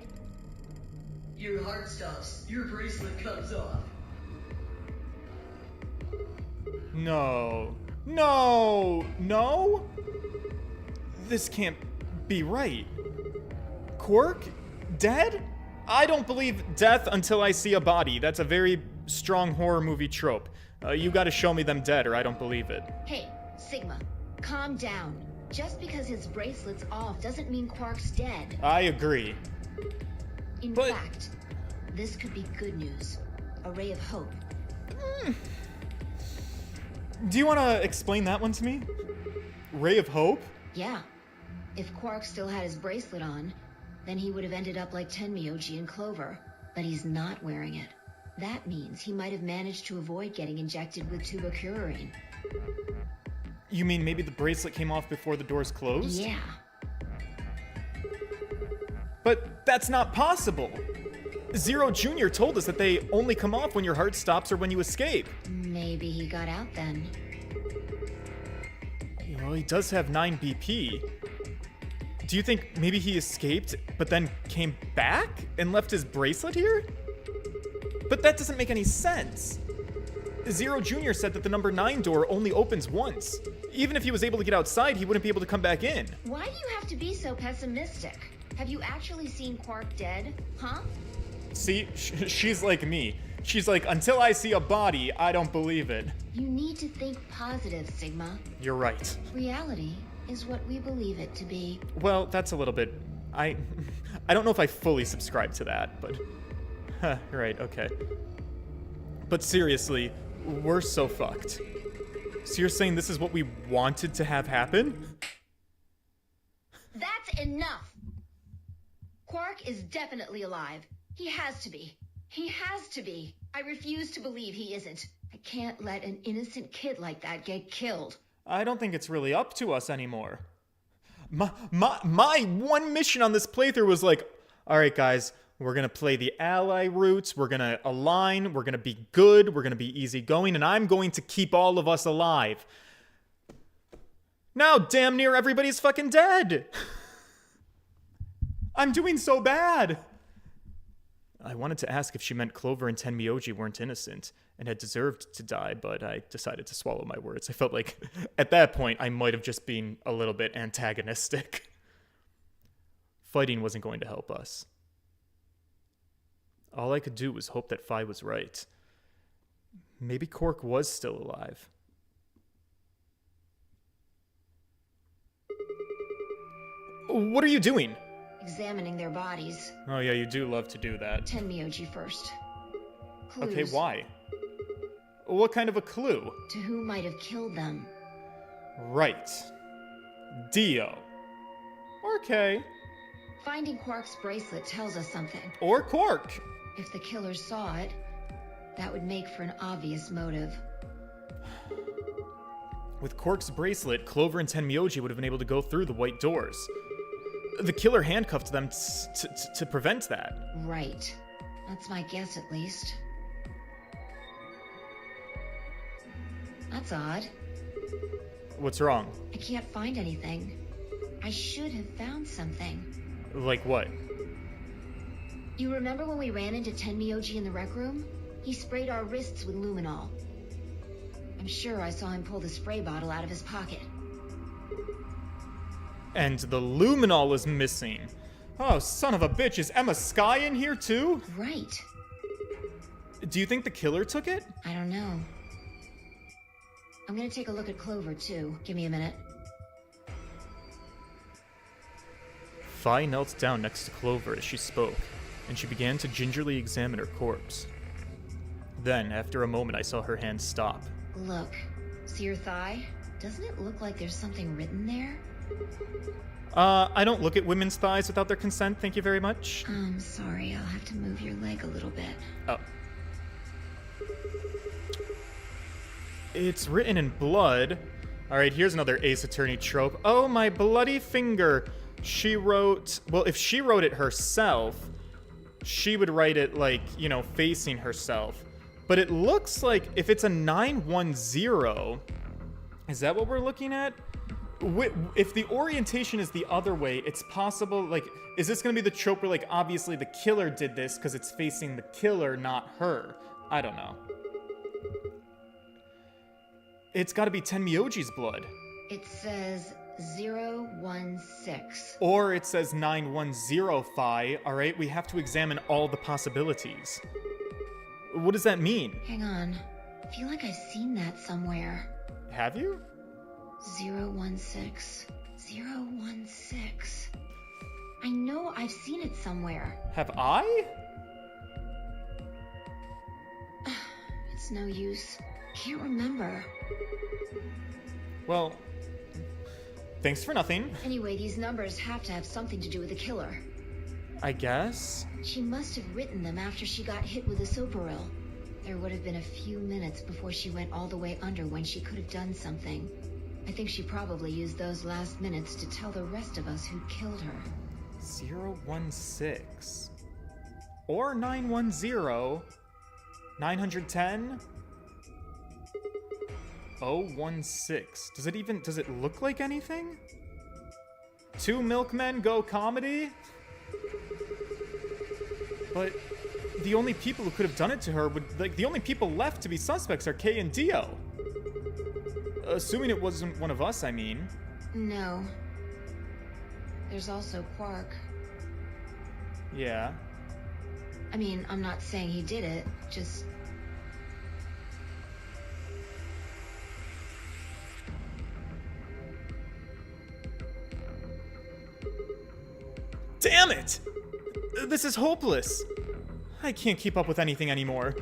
Your heart stops. Your bracelet comes off. No. No! No? This can't be right. Quark? Dead? I don't believe death until I see a body. That's a very strong horror movie trope. You gotta show me them dead or I don't believe it. Hey, Sigma, calm down. Just because his bracelet's off doesn't mean Quark's dead. I agree. In But- fact, this could be good news. A ray of hope. Do you want to explain that one to me? Ray of Hope? Yeah. If Quark still had his bracelet on, then he would have ended up like Tenmyoji and Clover. But he's not wearing it. That means he might have managed to avoid getting injected with tubocurarine. You mean maybe the bracelet came off before the doors closed? Yeah. But that's not possible. Zero Jr. told us that they only come off when your heart stops or when you escape. Maybe he got out then. Well, he does have 9 BP. Do you think maybe he escaped, but then came back and left his bracelet here? But that doesn't make any sense. Zero Jr. said that the number 9 door only opens once. Even if he was able to get outside, he wouldn't be able to come back in. Why do you have to be so pessimistic? Have you actually seen Quark dead? Huh? See, she's like me. She's like, until I see a body, I don't believe it. You need to think positive, Sigma. You're right. Reality is what we believe it to be. Well, that's a little bit... I don't know if I fully subscribe to that, but... right, okay. But seriously, we're so fucked. So you're saying this is what we wanted to have happen? That's enough! Quark is definitely alive. He has to be. He has to be. I refuse to believe he isn't. I can't let an innocent kid like that get killed. I don't think it's really up to us anymore. My one mission on this playthrough was like, alright guys, we're gonna play the ally routes, we're gonna align, we're gonna be good, we're gonna be easygoing, and I'm going to keep all of us alive. Now damn near everybody's fucking dead! I'm doing so bad! I wanted to ask if she meant Clover and Tenmyoji weren't innocent and had deserved to die, but I decided to swallow my words. I felt like, at that point, I might have just been a little bit antagonistic. Fighting wasn't going to help us. All I could do was hope that Phi was right. Maybe Quark was still alive. What are you doing? Examining their bodies. Oh yeah, you do love to do that. Tenmyoji first. Clues Okay, why? What kind of a clue? to who might have killed them. Right. Dio. Or Kay. Finding Quark's bracelet tells us something. Or Quark. If the killer saw it, that would make for an obvious motive. With Quark's bracelet, Clover and Tenmyoji would have been able to go through the white doors. The killer handcuffed them to prevent that. Right. That's my guess, at least. That's odd. What's wrong? I can't find anything. I should have found something. Like what? You remember when we ran into Tenmyoji in the rec room? He sprayed our wrists with luminol. I'm sure I saw him pull the spray bottle out of his pocket. And the luminol is missing. Oh, son of a bitch, is Emma Skye in here too? Right. Do you think the killer took it? I don't know. I'm gonna take a look at Clover, too. Give me a minute. Phi knelt down next to Clover as she spoke, and she began to gingerly examine her corpse. Then, after a moment, I saw her hand stop. Look. See your thigh? Doesn't it look like there's something written there? I don't look at women's thighs without their consent, thank you very much. I'm sorry, I'll have to move your leg a little bit. Oh. It's written in blood. Alright, here's another Ace Attorney trope. Oh, my bloody finger. She wrote... Well, if she wrote it herself, she would write it, like, you know, facing herself. But it looks like if it's a 910... Is that what we're looking at? If the orientation is the other way, it's possible, like, is this going to be the trope where, like, obviously the killer did this because it's facing the killer, not her? I don't know. It's got to be Tenmyoji's blood. It says 016. Or it says 910 Phi. Alright, we have to examine all the possibilities. What does that mean? Hang on. I feel like I've seen that somewhere. Have you? 016. 016. I know I've seen it somewhere. Have I? It's no use. Can't remember. Well, thanks for nothing, Anyway, these numbers have to have something to do with the killer. I guess. She must have written them after she got hit with a soparil. There would have been a few minutes before she went all the way under when she could have done something. I think she probably used those last minutes to tell the rest of us who killed her. 016. Or 910. 910? 016. Does it look like anything? Two milkmen go comedy? But the only people who could have done it to her would, like, the only people left to be suspects are Kay and Dio. Assuming it wasn't one of us, I mean. No. There's also Quark. Yeah. I mean, I'm not saying he did it, just... Damn it! This is hopeless. I can't keep up with anything anymore.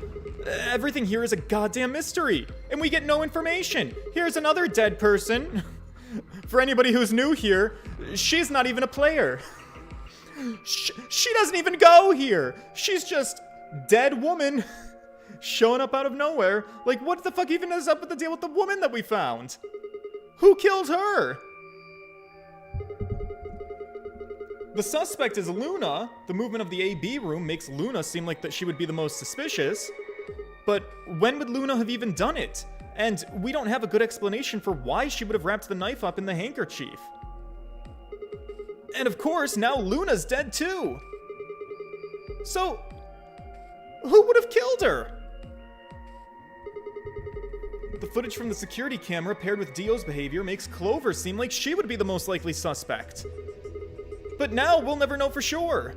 Everything here is a goddamn mystery, and we get no information. Here's another dead person. For anybody who's new here, she's not even a player. She doesn't even go here. She's just dead woman showing up out of nowhere. Like, what the fuck even is up with the deal with the woman that we found? Who killed her? The suspect is Luna. The movement of the AB room makes Luna seem like that she would be the most suspicious. But when would Luna have even done it? And we don't have a good explanation for why she would have wrapped the knife up in the handkerchief. And of course, now Luna's dead too. So, who would have killed her? The footage from the security camera paired with Dio's behavior makes Clover seem like she would be the most likely suspect. But now we'll never know for sure.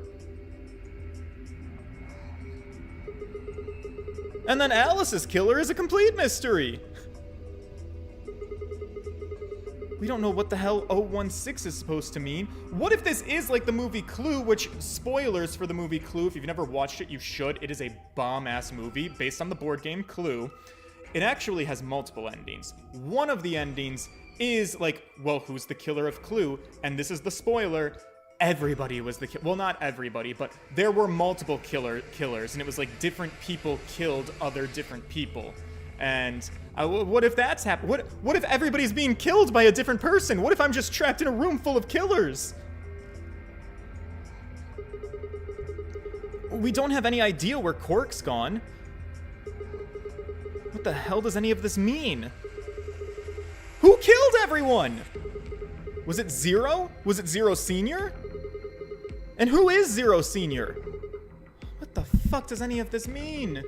And then Alice's killer is a complete mystery. We don't know what the hell 016 is supposed to mean. What if this is like the movie Clue, which, spoilers for the movie Clue, if you've never watched it, you should. It is a bomb-ass movie based on the board game Clue. It actually has multiple endings. One of the endings is like, well, who's the killer of Clue? And this is the spoiler. Everybody was the well, not everybody, but there were multiple killers, and it was like different people killed other different people. And what if that's happened? What if everybody's being killed by a different person? What if I'm just trapped in a room full of killers? We don't have any idea where Quark's gone. What the hell does any of this mean? Who killed everyone? Was it Zero? Was it Zero Senior? And who is Zero Senior? What the fuck does any of this mean?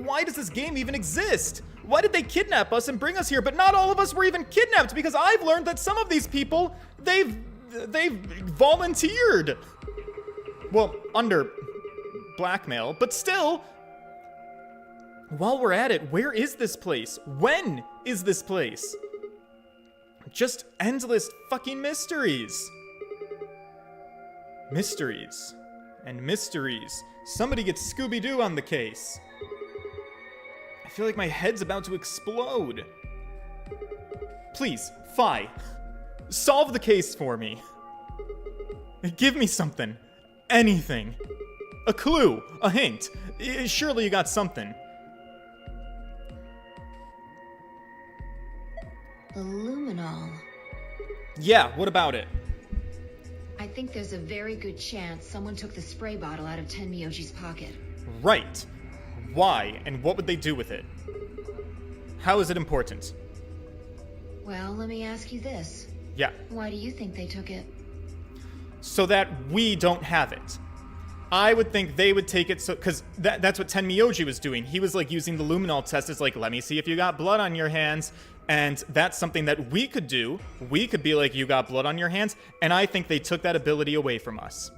Why does this game even exist? Why did they kidnap us and bring us here, but not all of us were even kidnapped? Because I've learned that some of these people, they've volunteered. Well, under blackmail, but still. While we're at it, where is this place? When is this place? Just endless fucking mysteries. Mysteries. And mysteries. Somebody get Scooby-Doo on the case. I feel like my head's about to explode. Please, Fi. Solve the case for me. Give me something. Anything. A clue. A hint. Surely you got something. The luminol. Yeah, what about it? I think there's a very good chance someone took the spray bottle out of Tenmyoji's pocket. Right. Why, and what would they do with it? How is it important? Well, let me ask you this. Yeah. Why do you think they took it? So that we don't have it. I would think they would take it so, because that's what Tenmyoji was doing. He was like using the luminol test as like, let me see if you got blood on your hands. And that's something that we could do. We could be like, you got blood on your hands. And I think they took that ability away from us.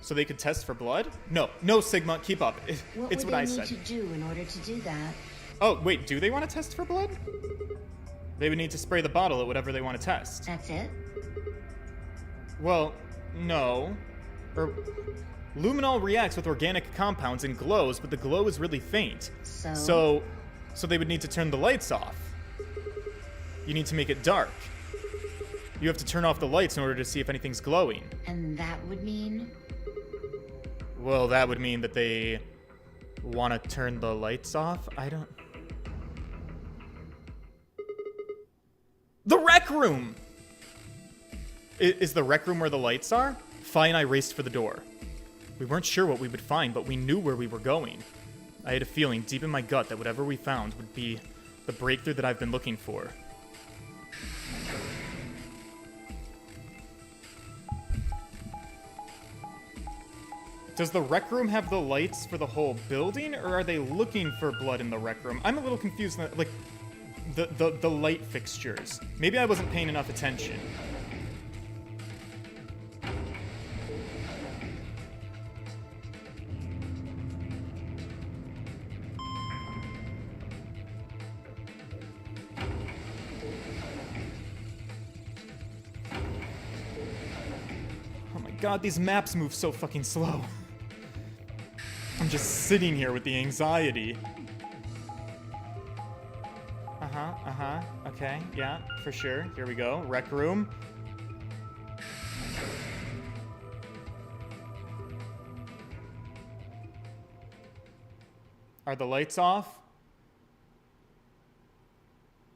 So they could test for blood? No, Sigma, keep up. It's what I said. What would they need to do in order to do that? Oh, wait, do they want to test for blood? They would need to spray the bottle at whatever they want to test. That's it? Well, no. Luminol reacts with organic compounds and glows, but the glow is really faint. So they would need to turn the lights off. You need to make it dark. You have to turn off the lights in order to see if anything's glowing. And that would mean? Well, that would mean that they want to turn the lights off? I don't... The rec room! Is the rec room where the lights are? Fi and I raced for the door. We weren't sure what we would find, but we knew where we were going. I had a feeling deep in my gut that whatever we found would be the breakthrough that I've been looking for. Does the rec room have the lights for the whole building, or are they looking for blood in the rec room? I'm a little confused, like, the light fixtures. Maybe I wasn't paying enough attention. Oh my god, these maps move so fucking slow. I'm just sitting here with the anxiety. Okay, yeah, for sure. Here we go. Rec room. Are the lights off?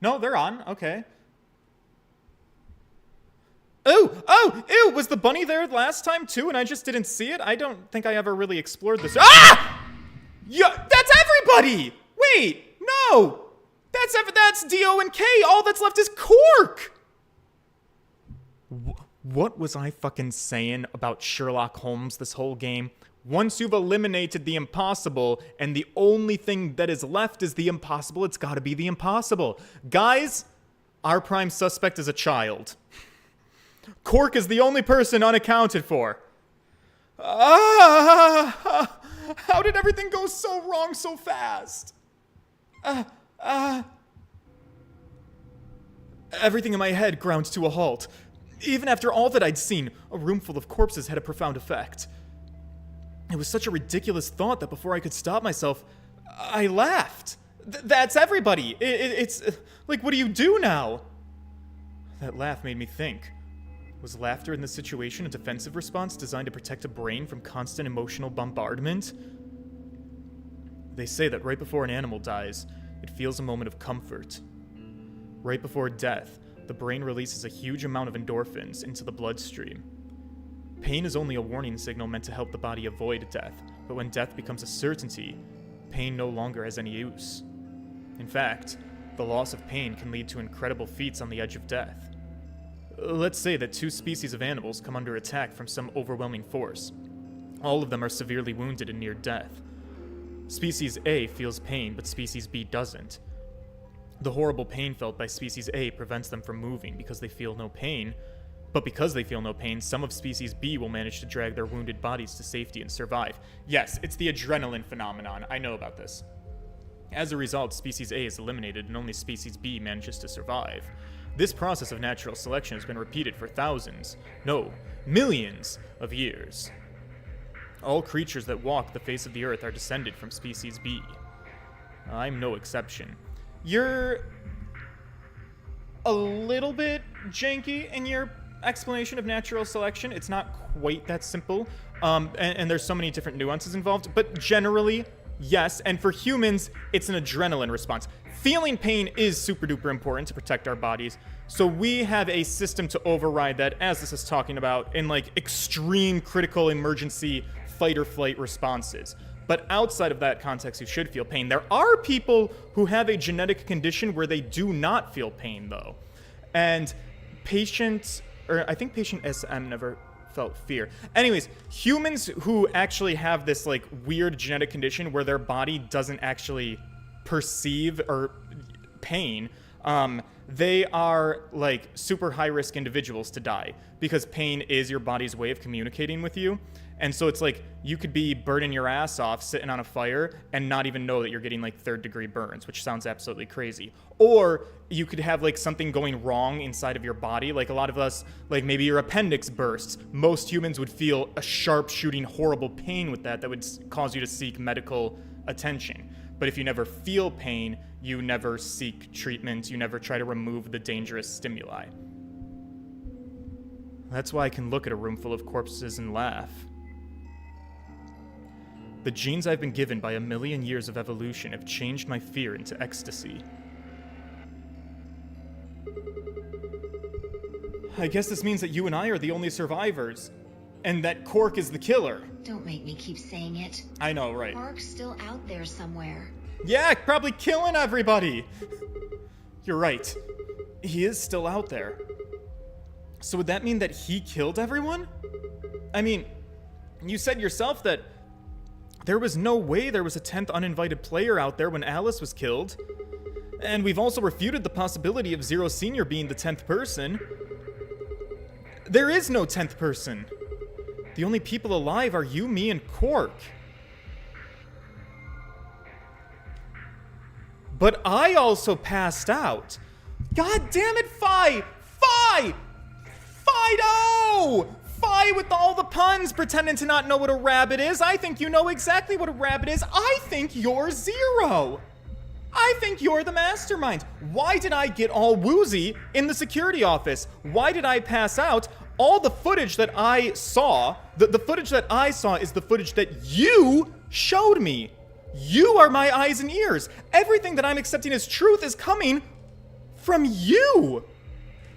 No, they're on. Okay. Oh, ew, was the bunny there last time too and I just didn't see it? I don't think I ever really explored this. Ah! Yeah, that's everybody! Wait, no! That's Dio and K. All that's left is Cork! What was I fucking saying about Sherlock Holmes this whole game? Once you've eliminated the impossible, and the only thing that is left is the impossible, it's gotta be the impossible. Guys, our prime suspect is a child. Cork is the only person unaccounted for. How did everything go so wrong so fast? Everything in my head ground to a halt. Even after all that I'd seen, a room full of corpses had a profound effect. It was such a ridiculous thought that before I could stop myself, I laughed. That's everybody. It's like, what do you do now? That laugh made me think. Was laughter in this situation a defensive response designed to protect a brain from constant emotional bombardment? They say that right before an animal dies, it feels a moment of comfort. Right before death, the brain releases a huge amount of endorphins into the bloodstream. Pain is only a warning signal meant to help the body avoid death, but when death becomes a certainty, pain no longer has any use. In fact, the loss of pain can lead to incredible feats on the edge of death. Let's say that two species of animals come under attack from some overwhelming force. All of them are severely wounded and near death. Species A feels pain, but Species B doesn't. The horrible pain felt by Species A prevents them from moving because they feel no pain, but because they feel no pain, some of Species B will manage to drag their wounded bodies to safety and survive. Yes, it's the adrenaline phenomenon. I know about this. As a result, Species A is eliminated and only Species B manages to survive. This process of natural selection has been repeated for thousands, no, millions of years. All creatures that walk the face of the earth are descended from Species B. I'm no exception. You're a little bit janky in your explanation of natural selection. It's not quite that simple, and there's so many different nuances involved, but generally, yes, and for humans, it's an adrenaline response. Feeling pain is super duper important to protect our bodies, so we have a system to override that, as this is talking about, in like extreme critical emergency fight or flight responses. But outside of that context, you should feel pain. There are people who have a genetic condition where they do not feel pain, though. And I think patient SM never felt fear. Anyways, humans who actually have this like weird genetic condition where their body doesn't actually perceive or pain, they are like super high risk individuals to die because pain is your body's way of communicating with you. And so it's like you could be burning your ass off sitting on a fire and not even know that you're getting like 3rd-degree burns, which sounds absolutely crazy. Or you could have like something going wrong inside of your body. Like a lot of us, like maybe your appendix bursts. Most humans would feel a sharp shooting horrible pain with that would cause you to seek medical attention. But if you never feel pain, you never seek treatment, you never try to remove the dangerous stimuli. That's why I can look at a room full of corpses and laugh. The genes I've been given by a million years of evolution have changed my fear into ecstasy. I guess this means that you and I are the only survivors, and that Cork is the killer. Don't make me keep saying it. I know, right? Cork's still out there somewhere. Yeah, probably killing everybody. You're right. He is still out there. So would that mean that he killed everyone? I mean, You said yourself that there was no way there was a 10th uninvited player out there when Alice was killed. And we've also refuted the possibility of Zero Senior being the 10th person. There is no 10th person. The only people alive are you, me, and Quark. But I also passed out. God damn it, Fi! Fi! Fido! Fi with all the puns, pretending to not know what a rabbit is. I think you know exactly what a rabbit is. I think you're Zero. I think you're the mastermind. Why did I get all woozy in the security office? Why did I pass out? All the footage that I saw, the footage that I saw is the footage that you showed me. You are my eyes and ears. Everything that I'm accepting as truth is coming from you.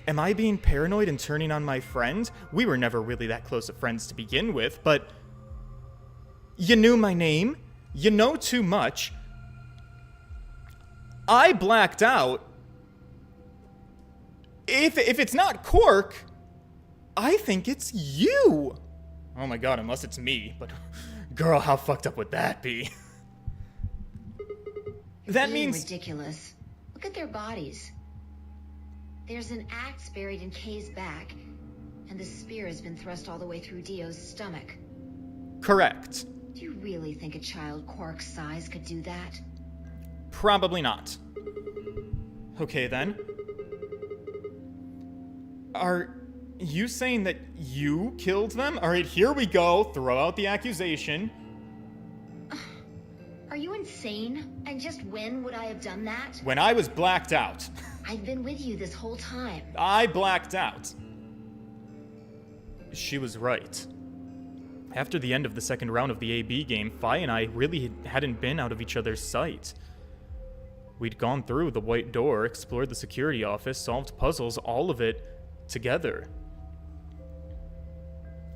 Am I being paranoid and turning on my friend? We were never really that close of friends to begin with, but you knew my name. You know too much. I blacked out. If it's not Quark, I think it's you. Oh my god, unless it's me. But girl, how fucked up would that be? That means ridiculous. Look at their bodies. There's an axe buried in Kay's back, and the spear has been thrust all the way through Dio's stomach. correct. Do you really think a child Quark's size could do that? Probably not. Okay, then. Are you saying that you killed them? Alright, here we go. Throw out the accusation. Are you insane? And just when would I have done that? When I was blacked out. I've been with you this whole time. I blacked out. She was right. After the end of the second round of the AB game, Fi and I really hadn't been out of each other's sight. We'd gone through the white door, explored the security office, solved puzzles, all of it together.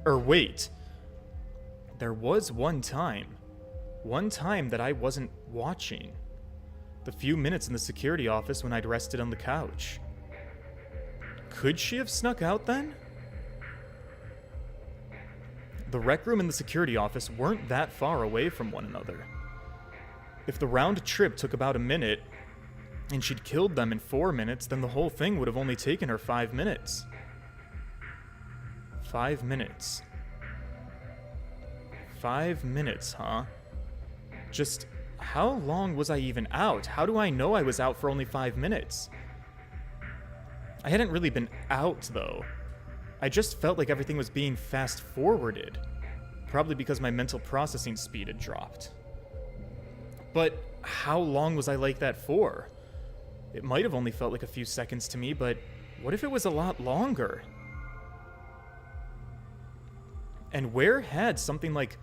Wait. There was one time that I wasn't watching. The few minutes in the security office when I'd rested on the couch. Could she have snuck out then? The rec room and the security office weren't that far away from one another. If the round trip took about a minute, and she'd killed them in 4 minutes, then the whole thing would have only taken her 5 minutes. 5 minutes. 5 minutes, huh? Just how long was I even out? How do I know I was out for only 5 minutes? I hadn't really been out, though. I just felt like everything was being fast-forwarded. Probably because my mental processing speed had dropped. But how long was I like that for? It might have only felt like a few seconds to me, but what if it was a lot longer? And where had something like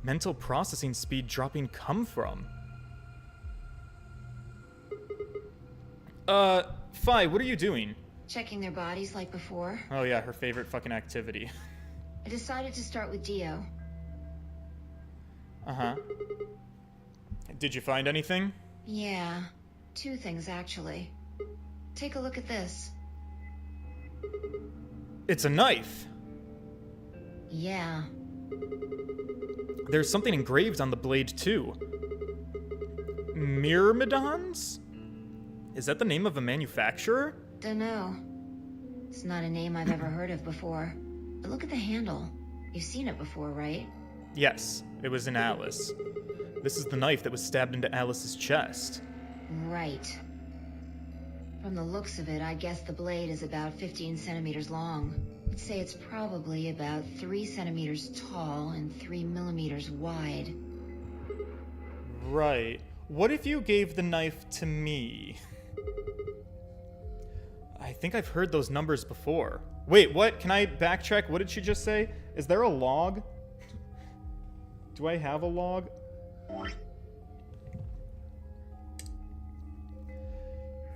mental processing speed dropping come from? Fi, what are you doing? Checking their bodies like before. Oh yeah, her favorite fucking activity. I decided to start with Dio. Uh-huh. Did you find anything? Yeah, 2 things actually. Take a look at this. It's a knife. Yeah. There's something engraved on the blade, too. Myrmidons? Is that the name of a manufacturer? Dunno. It's not a name I've ever heard of before. But look at the handle. You've seen it before, right? Yes, it was in Alice. This is the knife that was stabbed into Alice's chest. Right. From the looks of it, I guess the blade is about 15 centimeters long. I'd say it's probably about 3 centimeters tall and 3 millimeters wide. Right. What if you gave the knife to me? I think I've heard those numbers before. Wait, what? Can I backtrack? What did she just say? Is there a log? Do I have a log?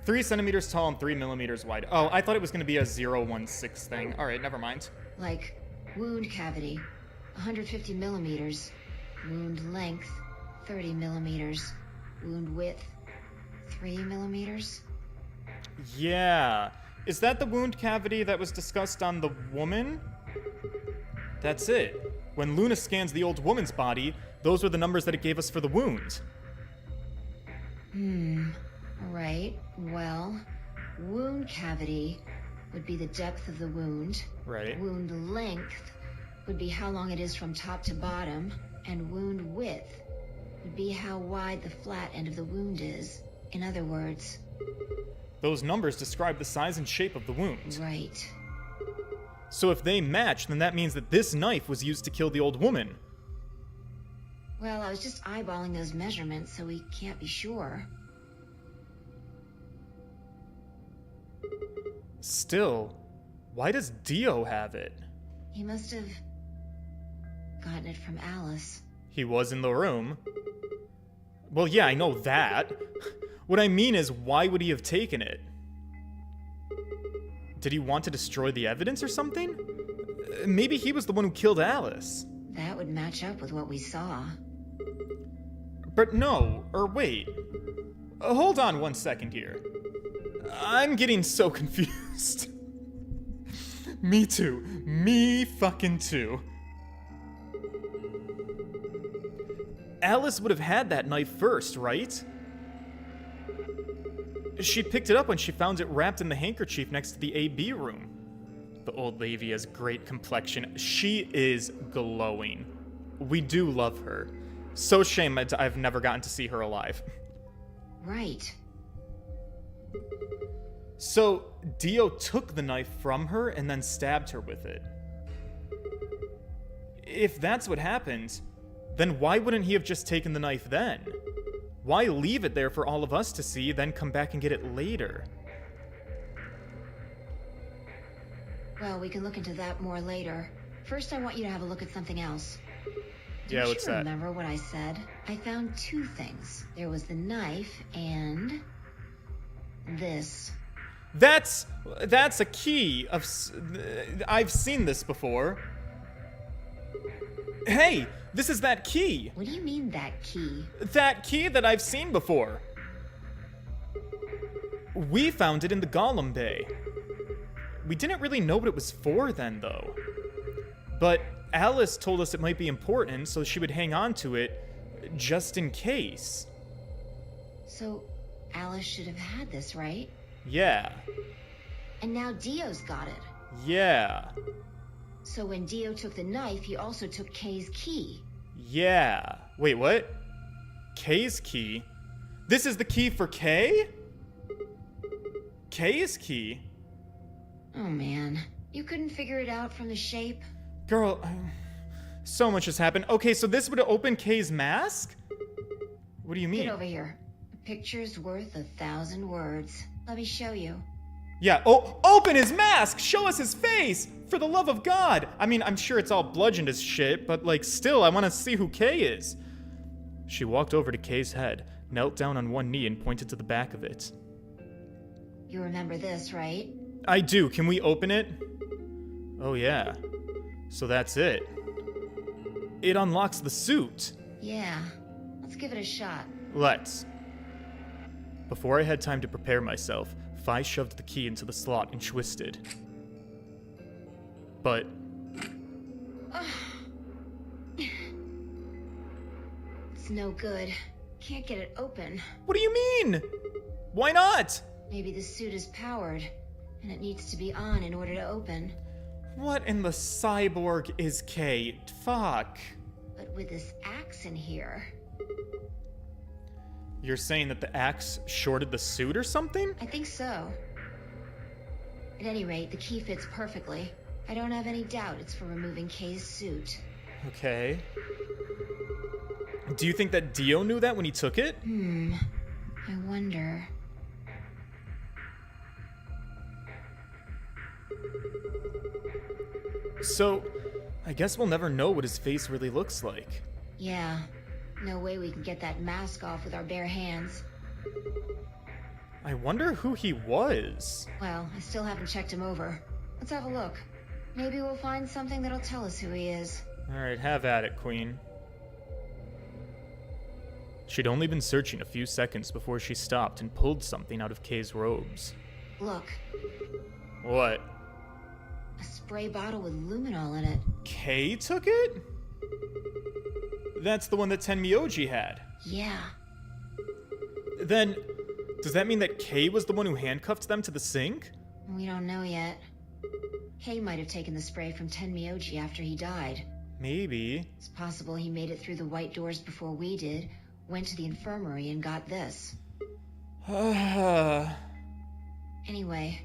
Three centimeters tall and 3 millimeters wide. Oh, I thought it was going to be a 016 thing. All right, never mind. Like, wound cavity, 150 millimeters. Wound length, 30 millimeters. Wound width, 3 millimeters. Yeah. Is that the wound cavity that was discussed on the woman? That's it. When Luna scans the old woman's body, those were the numbers that it gave us for the wound. Right. Well, wound cavity would be the depth of the wound. Right. Wound length would be how long it is from top to bottom. And wound width would be how wide the flat end of the wound is. In other words... Those numbers describe the size and shape of the wound. Right. So if they match, then that means that this knife was used to kill the old woman. Well, I was just eyeballing those measurements, so we can't be sure. Still, why does Dio have it? He must have gotten it from Alice. He was in the room. Well, yeah, I know that. What I mean is, why would he have taken it? Did he want to destroy the evidence or something? Maybe he was the one who killed Alice. That would match up with what we saw. But no, or wait. Hold on 1 second here. I'm getting so confused. Me too. Me fucking too. Alice would have had that knife first, right? She picked it up when she found it wrapped in the handkerchief next to the AB room. The old lady has great complexion. She is glowing. We do love her. So shame I've never gotten to see her alive. Right. So, Dio took the knife from her and then stabbed her with it. If that's what happened, then why wouldn't he have just taken the knife then? Why leave it there for all of us to see, then come back and get it later? Well, we can look into that more later. First, I want you to have a look at something else. Yeah, what's Don't you that? remember what I said? I found two things. There was the knife and... this. That's a key of... I've seen this before. Hey, this is that key. What do you mean, that key? That key that I've seen before. We found it in the Golem Bay. We didn't really know what it was for then, though. But Alice told us it might be important, so she would hang on to it just in case. So, Alice should have had this, right? Yeah. And now Dio's got it. Yeah. So when Dio took the knife, he also took Kay's key. Yeah. Wait, what? Kay's key? This is the key for Kay? Kay's key? Oh man, you couldn't figure it out from the shape? Girl, so much has happened. Okay, so this would open Kay's mask? What do you mean? Get over here. A picture's worth 1,000 words. Let me show you. Yeah, oh, open his mask! Show us his face! For the love of God! I mean, I'm sure it's all bludgeoned as shit, but like, still, I want to see who Kay is. She walked over to Kay's head, knelt down on one knee, and pointed to the back of it. You remember this, right? I do. Can we open it? Oh, yeah. So that's it. It unlocks the suit. Yeah. Let's give it a shot. Let's. Before I had time to prepare myself, Fi shoved the key into the slot and twisted. But... It's no good. Can't get it open. What do you mean? Why not? Maybe the suit is powered, and it needs to be on in order to open. What in the cyborg is Kay? Fuck. But with this axe in here... You're saying that the axe shorted the suit or something? I think so. At any rate, the key fits perfectly. I don't have any doubt it's for removing Kay's suit. Okay. Do you think that Dio knew that when he took it? I wonder... So, I guess we'll never know what his face really looks like. Yeah. No way we can get that mask off with our bare hands. I wonder who he was. Well, I still haven't checked him over. Let's have a look. Maybe we'll find something that'll tell us who he is. Alright, have at it, Queen. She'd only been searching a few seconds before she stopped and pulled something out of Kay's robes. Look. What? A spray bottle with luminol in it. Kay took it? That's the one that Tenmyoji had. Yeah. Then, does that mean that Kay was the one who handcuffed them to the sink? We don't know yet. Kay might have taken the spray from Tenmyoji after he died. Maybe. It's possible he made it through the white doors before we did, went to the infirmary and got this. Anyway,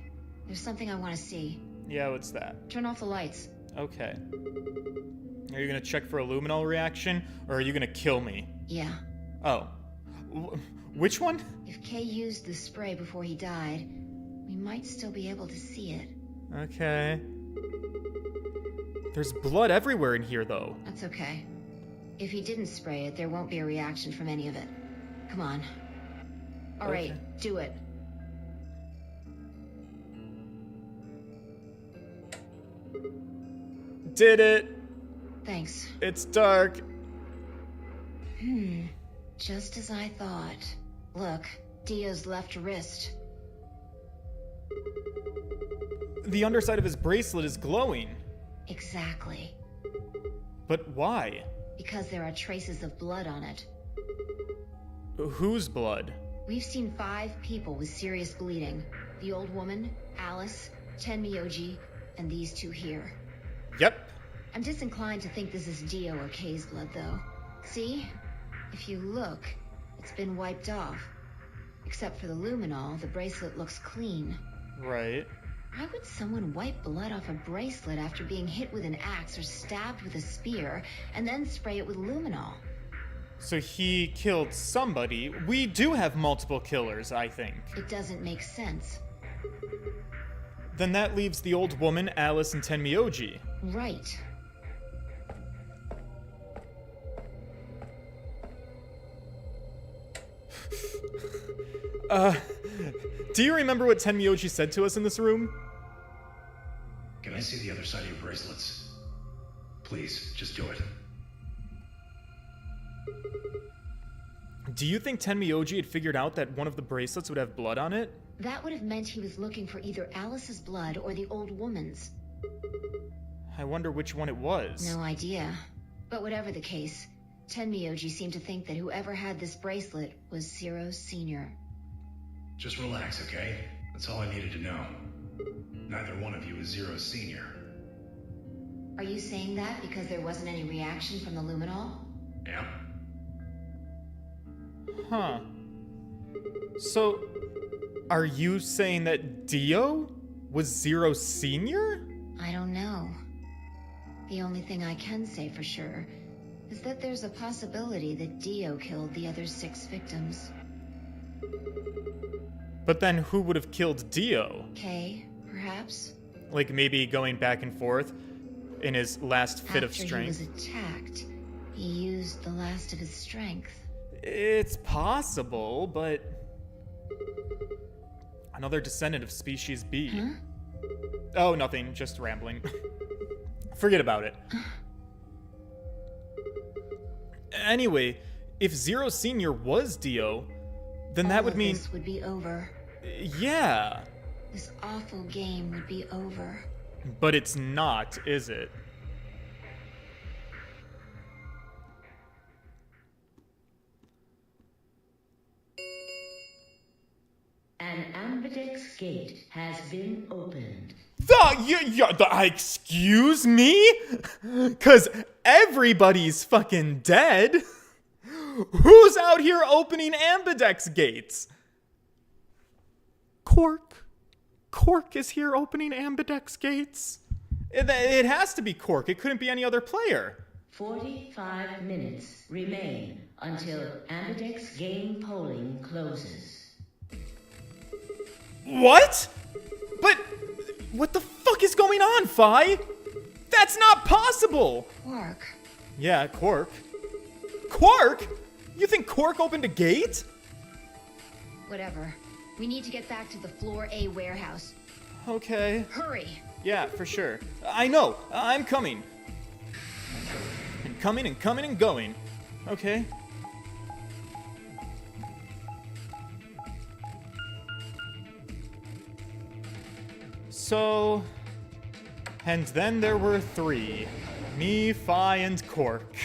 there's something I want to see. Yeah, what's that? Turn off the lights. Okay. Are you gonna check for a luminol reaction, or are you gonna kill me? Yeah. Oh. Which one? If Kay used the spray before he died, we might still be able to see it. Okay. There's blood everywhere in here, though. That's okay. If he didn't spray it, there won't be a reaction from any of it. Come on. All right, do it. Did it! Thanks. It's dark. Just as I thought. Look, Dio's left wrist. The underside of his bracelet is glowing. Exactly. But why? Because there are traces of blood on it. Whose blood? We've seen 5 people with serious bleeding. The old woman, Alice, Tenmyoji, and these 2 here. Yep. I'm disinclined to think this is Dio or Kay's blood, though. See? If you look, it's been wiped off. Except for the luminol, the bracelet looks clean. Right. Why would someone wipe blood off a bracelet after being hit with an axe or stabbed with a spear, and then spray it with luminol? So he killed somebody. We do have multiple killers, I think. It doesn't make sense. Then that leaves the old woman, Alice, and Tenmyoji. Right. Do you remember what Tenmyoji said to us in this room? Can I see the other side of your bracelets? Please, just do it. Do you think Tenmyoji had figured out that one of the bracelets would have blood on it? That would have meant he was looking for either Alice's blood or the old woman's. I wonder which one it was. No idea. But whatever the case, Tenmyoji seemed to think that whoever had this bracelet was Zero Senior. Just relax, okay? That's all I needed to know. Neither one of you is Zero Senior. Are you saying that because there wasn't any reaction from the luminol? Yeah? Huh. So, are you saying that Dio was Zero Senior? I don't know. The only thing I can say for sure is that there's a possibility that Dio killed the other 6 victims. But then who would have killed Dio? Kay, perhaps? Like maybe going back and forth in his last fit of After strength? he was attacked, he used the last of his strength. It's possible, but... Another descendant of species B. Huh? Oh, nothing. Just rambling. Forget about it. Anyway, if Zero Senior was Dio, then that would mean... This would be over. Yeah. This awful game would be over. But it's not, is it? An ambidex gate has been opened. Excuse me? Cause everybody's fucking dead. Who's out here opening ambidex gates? Cork. Cork is here opening ambidex gates. It has to be Cork. It couldn't be any other player. 45 minutes remain until ambidex game polling closes. What? But what the fuck is going on, Fi? That's not possible. Quark. Yeah, Cork. Cork? You think Cork opened a gate? Whatever. We need to get back to the Floor A warehouse. Okay. Hurry! Yeah, for sure. I know. I'm coming. And coming and coming and going. Okay. So... And then there were 3. Me, Fi, and Cork.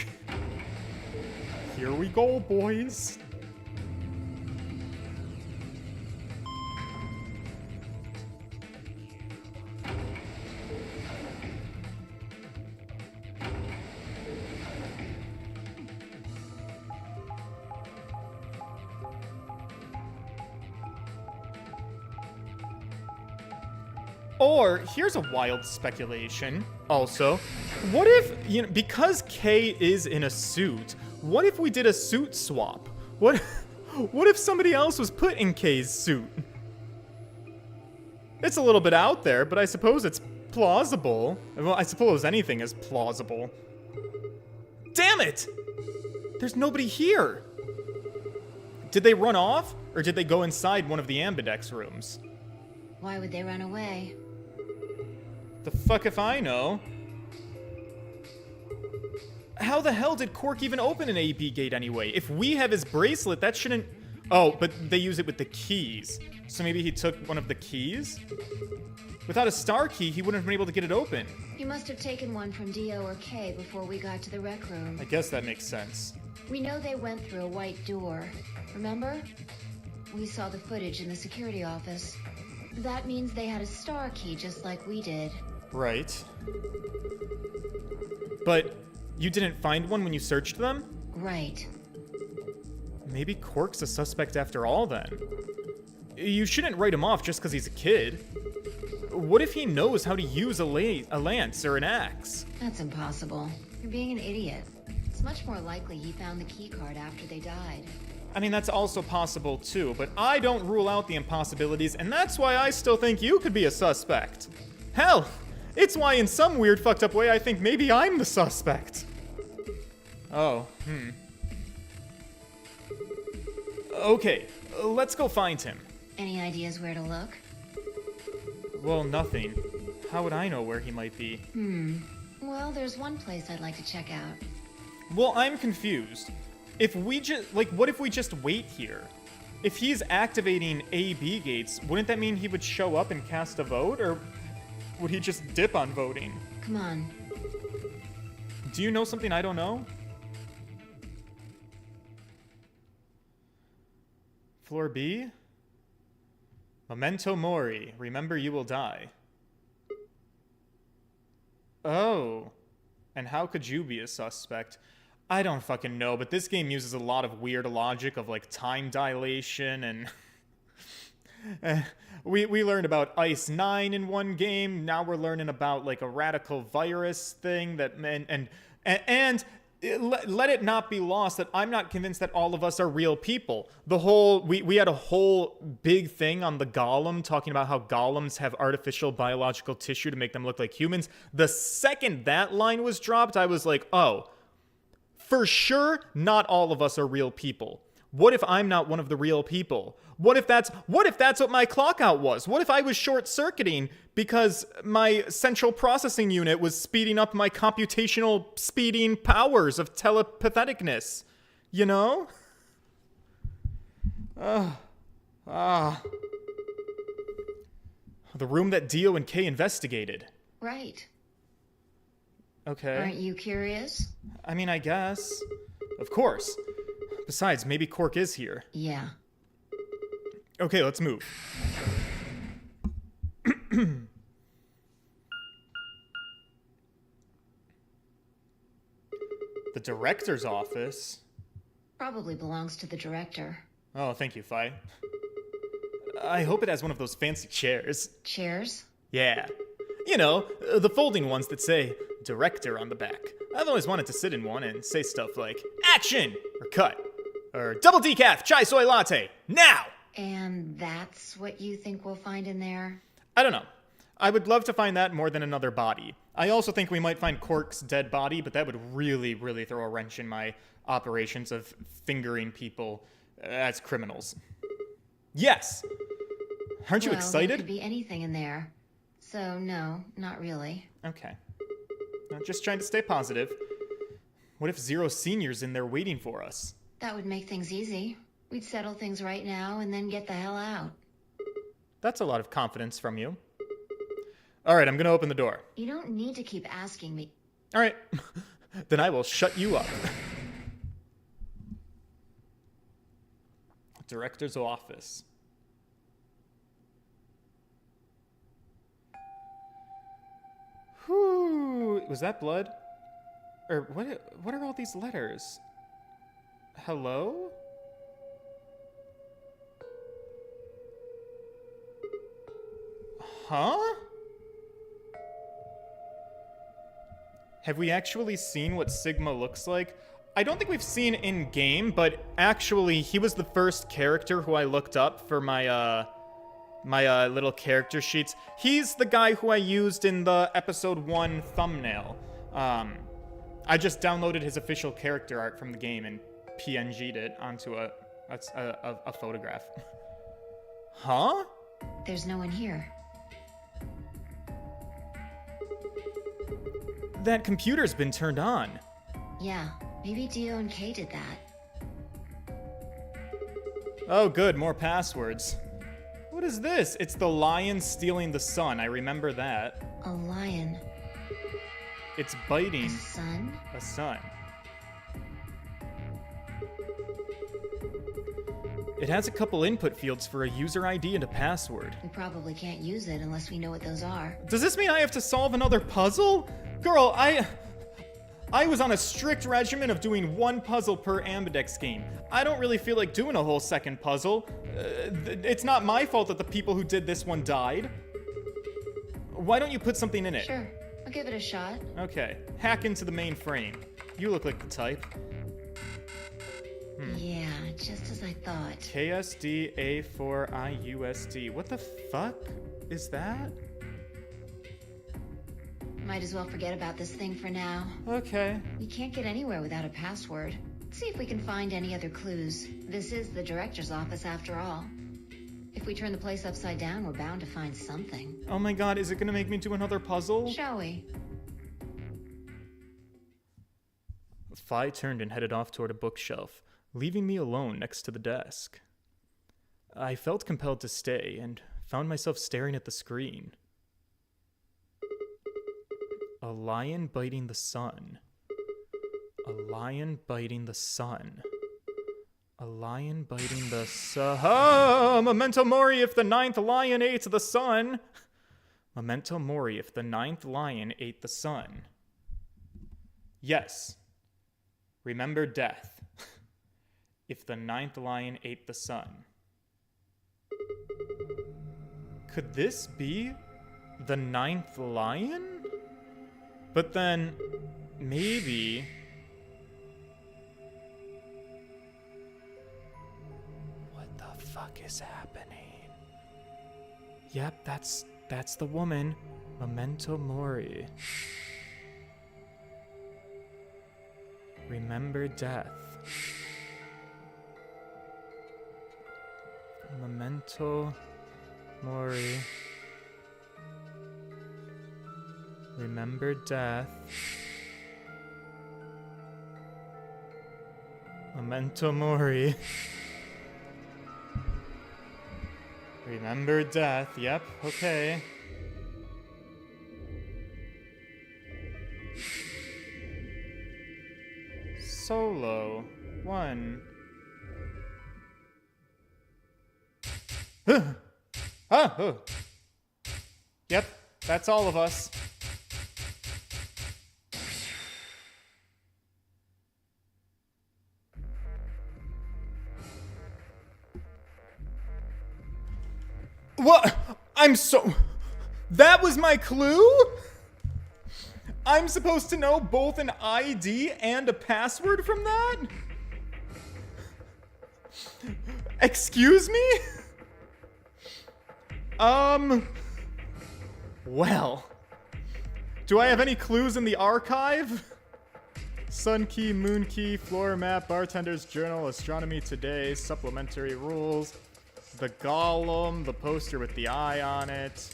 Here we go, boys. Or, here's a wild speculation, also. What if, because Kay is in a suit, what if we did a suit swap? What if somebody else was put in Kay's suit? It's a little bit out there, but I suppose it's plausible. Well, I suppose anything is plausible. Damn it! There's nobody here! Did they run off, or did they go inside one of the ambidex rooms? Why would they run away? The fuck if I know? How the hell did Cork even open an AB gate anyway? If we have his bracelet, that shouldn't... Oh, but they use it with the keys. So maybe he took one of the keys? Without a star key, he wouldn't have been able to get it open. You must have taken one from Dio or Kay before we got to the rec room. I guess that makes sense. We know they went through a white door. Remember? We saw the footage in the security office. That means they had a star key just like we did. Right. But you didn't find one when you searched them? Right. Maybe Cork's a suspect after all, then. You shouldn't write him off just because he's a kid. What if he knows how to use a lance or an axe? That's impossible. You're being an idiot. It's much more likely he found the key card after they died. I mean, that's also possible too, but I don't rule out the impossibilities, and that's why I still think you could be a suspect. Hell, it's why in some weird fucked up way I think maybe I'm the suspect. Oh, Okay, let's go find him. Any ideas where to look? Well, nothing. How would I know where he might be? Well, there's one place I'd like to check out. Well, I'm confused. If we just, what if we just wait here? If he's activating AB gates, wouldn't that mean he would show up and cast a vote, or would he just dip on voting? Come on. Do you know something I don't know? Floor B? Memento mori. Remember you will die. Oh. And how could you be a suspect? I don't fucking know, but this game uses a lot of weird logic of, time dilation and... we learned about Ice 9 in one game, now we're learning about, a radical virus thing that... Let it not be lost that I'm not convinced that all of us are real people. We had a whole big thing on the golem talking about how golems have artificial biological tissue to make them look like humans. The second that line was dropped, I was like, oh, for sure, not all of us are real people. What if I'm not one of the real people? What if that's what my clock out was? What if I was short-circuiting because my central processing unit was speeding up my computational speeding powers of telepatheticness? You know? The room that Dio and Kay investigated. Right. Okay. Aren't you curious? I mean, I guess. Of course. Besides, maybe Cork is here. Yeah. Okay, let's move. The director's office? Probably belongs to the director. Oh, thank you, Fi. I hope it has one of those fancy chairs. Chairs? Yeah. You know, the folding ones that say director on the back. I've always wanted to sit in one and say stuff like, action! Or cut. Or double decaf chai soy latte, now! And that's what you think we'll find in there? I don't know. I would love to find that more than another body. I also think we might find Cork's dead body, but that would really, really throw a wrench in my operations of fingering people as criminals. Yes! Aren't you There excited? could be anything in there. So, no, not really. Okay. I'm just trying to stay positive. What if Zero Senior's in there waiting for us? That would make things easy. We'd settle things right now and then get the hell out. That's a lot of confidence from you. All right, I'm gonna open the door. You don't need to keep asking me. All right, then I will shut you up. Director's office. Whew, was that blood? Or what are all these letters? Hello? Huh? Have we actually seen what Sigma looks like? I don't think we've seen in-game, but actually, he was the first character who I looked up for my, my little character sheets. He's the guy who I used in the episode 1 thumbnail. I just downloaded his official character art from the game and PNG'd it onto a photograph. Huh? There's no one here. That computer's been turned on. Yeah, maybe Dio and Kay did that. Oh good, more passwords. What is this? It's the lion stealing the sun. I remember that. A lion. It's biting A sun? a sun. It has a couple input fields for a user ID and a password. We probably can't use it unless we know what those are. Does this mean I have to solve another puzzle? Girl, I was on a strict regimen of doing one puzzle per Ambidex game. I don't really feel like doing a whole second puzzle. It's not my fault that the people who did this one died. Why don't you put something in it? Sure, I'll give it a shot. Okay, hack into the mainframe. You look like the type. Yeah, just as I thought. KSD-A4IUSD. What the fuck is that? Might as well forget about this thing for now. Okay. We can't get anywhere without a password. Let's see if we can find any other clues. This is the director's office after all. If we turn the place upside down, we're bound to find something. Oh my god, is it gonna make me do another puzzle? Shall we? Fi turned and headed off toward a bookshelf, leaving me alone next to the desk. I felt compelled to stay and found myself staring at the screen. A lion biting the sun. A lion biting the sun. A lion biting the sun. Oh, memento mori if the 9th lion ate the sun. Memento mori if the 9th lion ate the sun. Yes. Remember death. If the 9th lion ate the sun. Could this be the 9th lion? But then, maybe... What the fuck is happening? Yep, that's the woman. Memento mori. Remember death. Memento mori. Remember death. Memento mori. Remember death. Yep, okay. Solo. 1. Oh. Yep, that's all of us. What? That was my clue? I'm supposed to know both an ID and a password from that? Excuse me? Well. Do I have any clues in the archive? Sun key, moon key, floor map, bartender's journal, astronomy today, supplementary rules, the golem, the poster with the eye on it,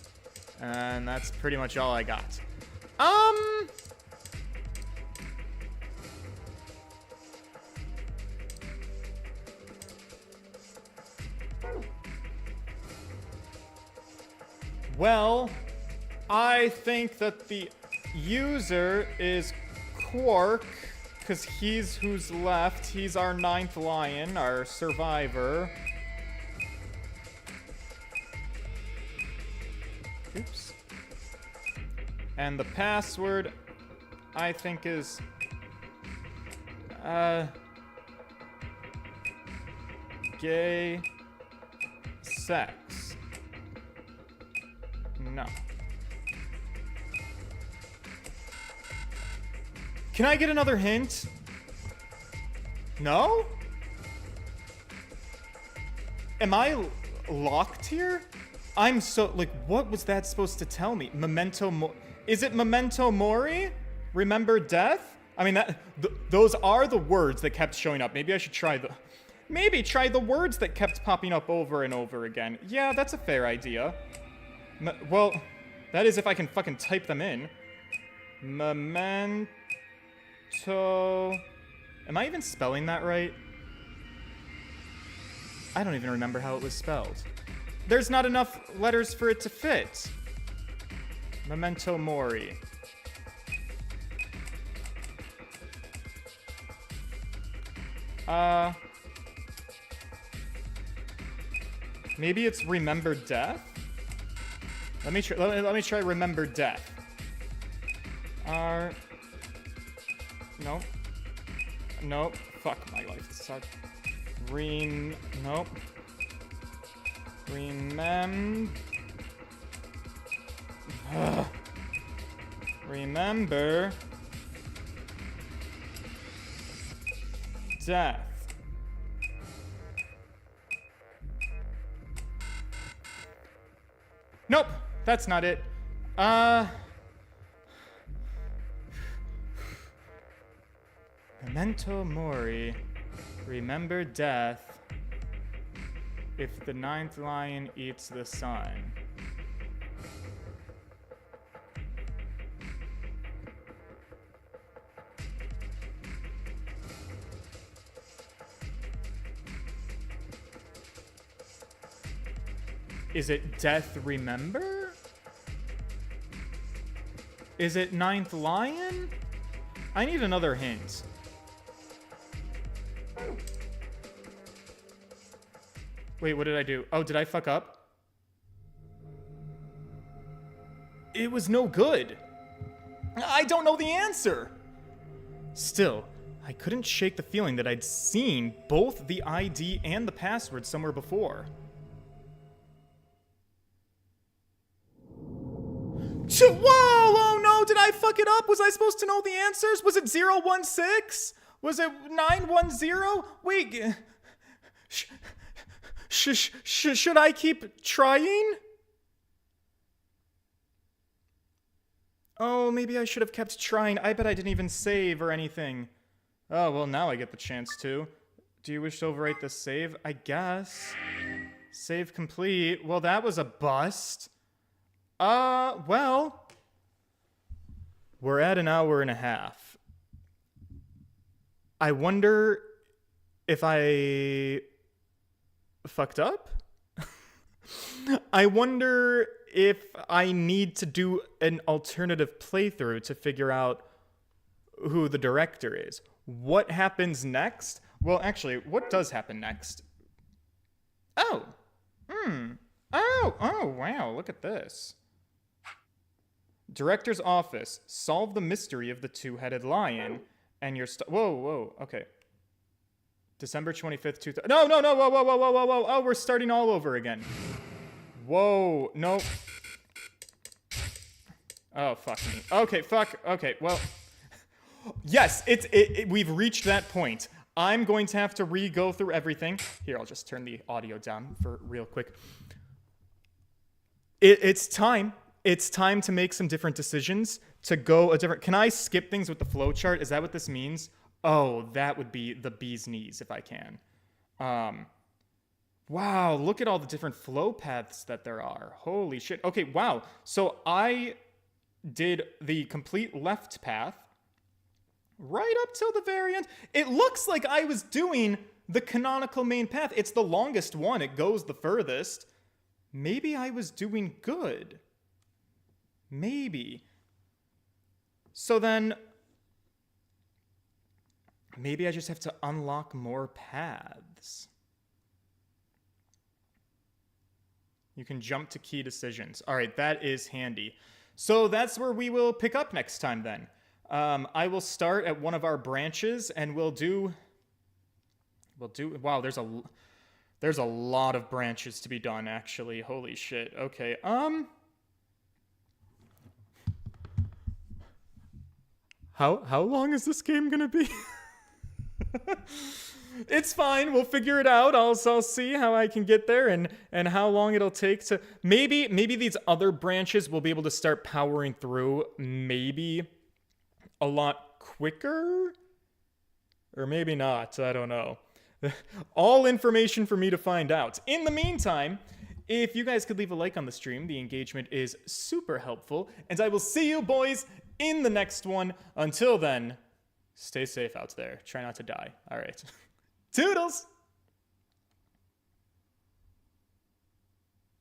and that's pretty much all I got. Well, I think that the user is Quark, because he's who's left. He's our 9th lion, our survivor. Oops. And the password, I think, is... gay sex. No. Can I get another hint? No? Am I locked here? I'm so, like, what was that supposed to tell me? Is it Memento Mori? Remember death? I mean, those are the words that kept showing up. Maybe I should try the words that kept popping up over and over again. Yeah, that's a fair idea. Well, that is if I can fucking type them in. Memento... Am I even spelling that right? I don't even remember how it was spelled. There's not enough letters for it to fit. Memento Mori. Maybe it's Remember Death? Let me try Remember Death. Nope. Nope. Fuck, my life sucks. Nope. Remember death. Nope, that's not it. Memento Mori. Remember death. If the 9th lion eats the sun. Is it Death Remember? Is it 9th lion? I need another hint. Wait, what did I do? Oh, did I fuck up? It was no good. I don't know the answer. Still, I couldn't shake the feeling that I'd seen both the ID and the password somewhere before. Whoa! Oh no! Did I fuck it up? Was I supposed to know the answers? Was it 016? Was it 910? Wait. Should I keep trying? Oh, maybe I should have kept trying. I bet I didn't even save or anything. Oh, well, now I get the chance to. Do you wish to overwrite this save? I guess. Save complete. Well, that was a bust. Well. We're at an hour and a half. I wonder if I fucked up? I wonder if I need to do an alternative playthrough to figure out who the director is. What happens next? Well, actually, what does happen next? Oh. Oh, wow, look at this. Director's office. Solve the mystery of the two-headed lion. And you're whoa, okay. December 25th, 2000. No, whoa. Oh, we're starting all over again. Whoa, no. Oh, fuck me. Okay, fuck. Okay, well. Yes, we've reached that point. I'm going to have to re-go through everything. Here, I'll just turn the audio down for real quick. It's time. It's time to make some different decisions, to go a different... Can I skip things with the flowchart? Is that what this means? Oh, that would be the bee's knees if I can. Wow, look at all the different flow paths that there are. Holy shit. Okay, wow. So I did the complete left path right up till the very end. It looks like I was doing the canonical main path. It's the longest one. It goes the furthest. Maybe I was doing good. Maybe. So then, maybe I just have to unlock more paths. You can jump to key decisions. All right, that is handy. So that's where we will pick up next time then. I will start at one of our branches and we'll do, wow, there's a lot of branches to be done actually. Holy shit. Okay. How long is this game gonna be? It's fine. We'll figure it out. I'll see how I can get there and how long it'll take to... Maybe these other branches will be able to start powering through maybe a lot quicker? Or maybe not. I don't know. All information for me to find out. In the meantime, if you guys could leave a like on the stream, the engagement is super helpful. And I will see you boys in the next one. Until then, stay safe out there. Try not to die. All right. Toodles!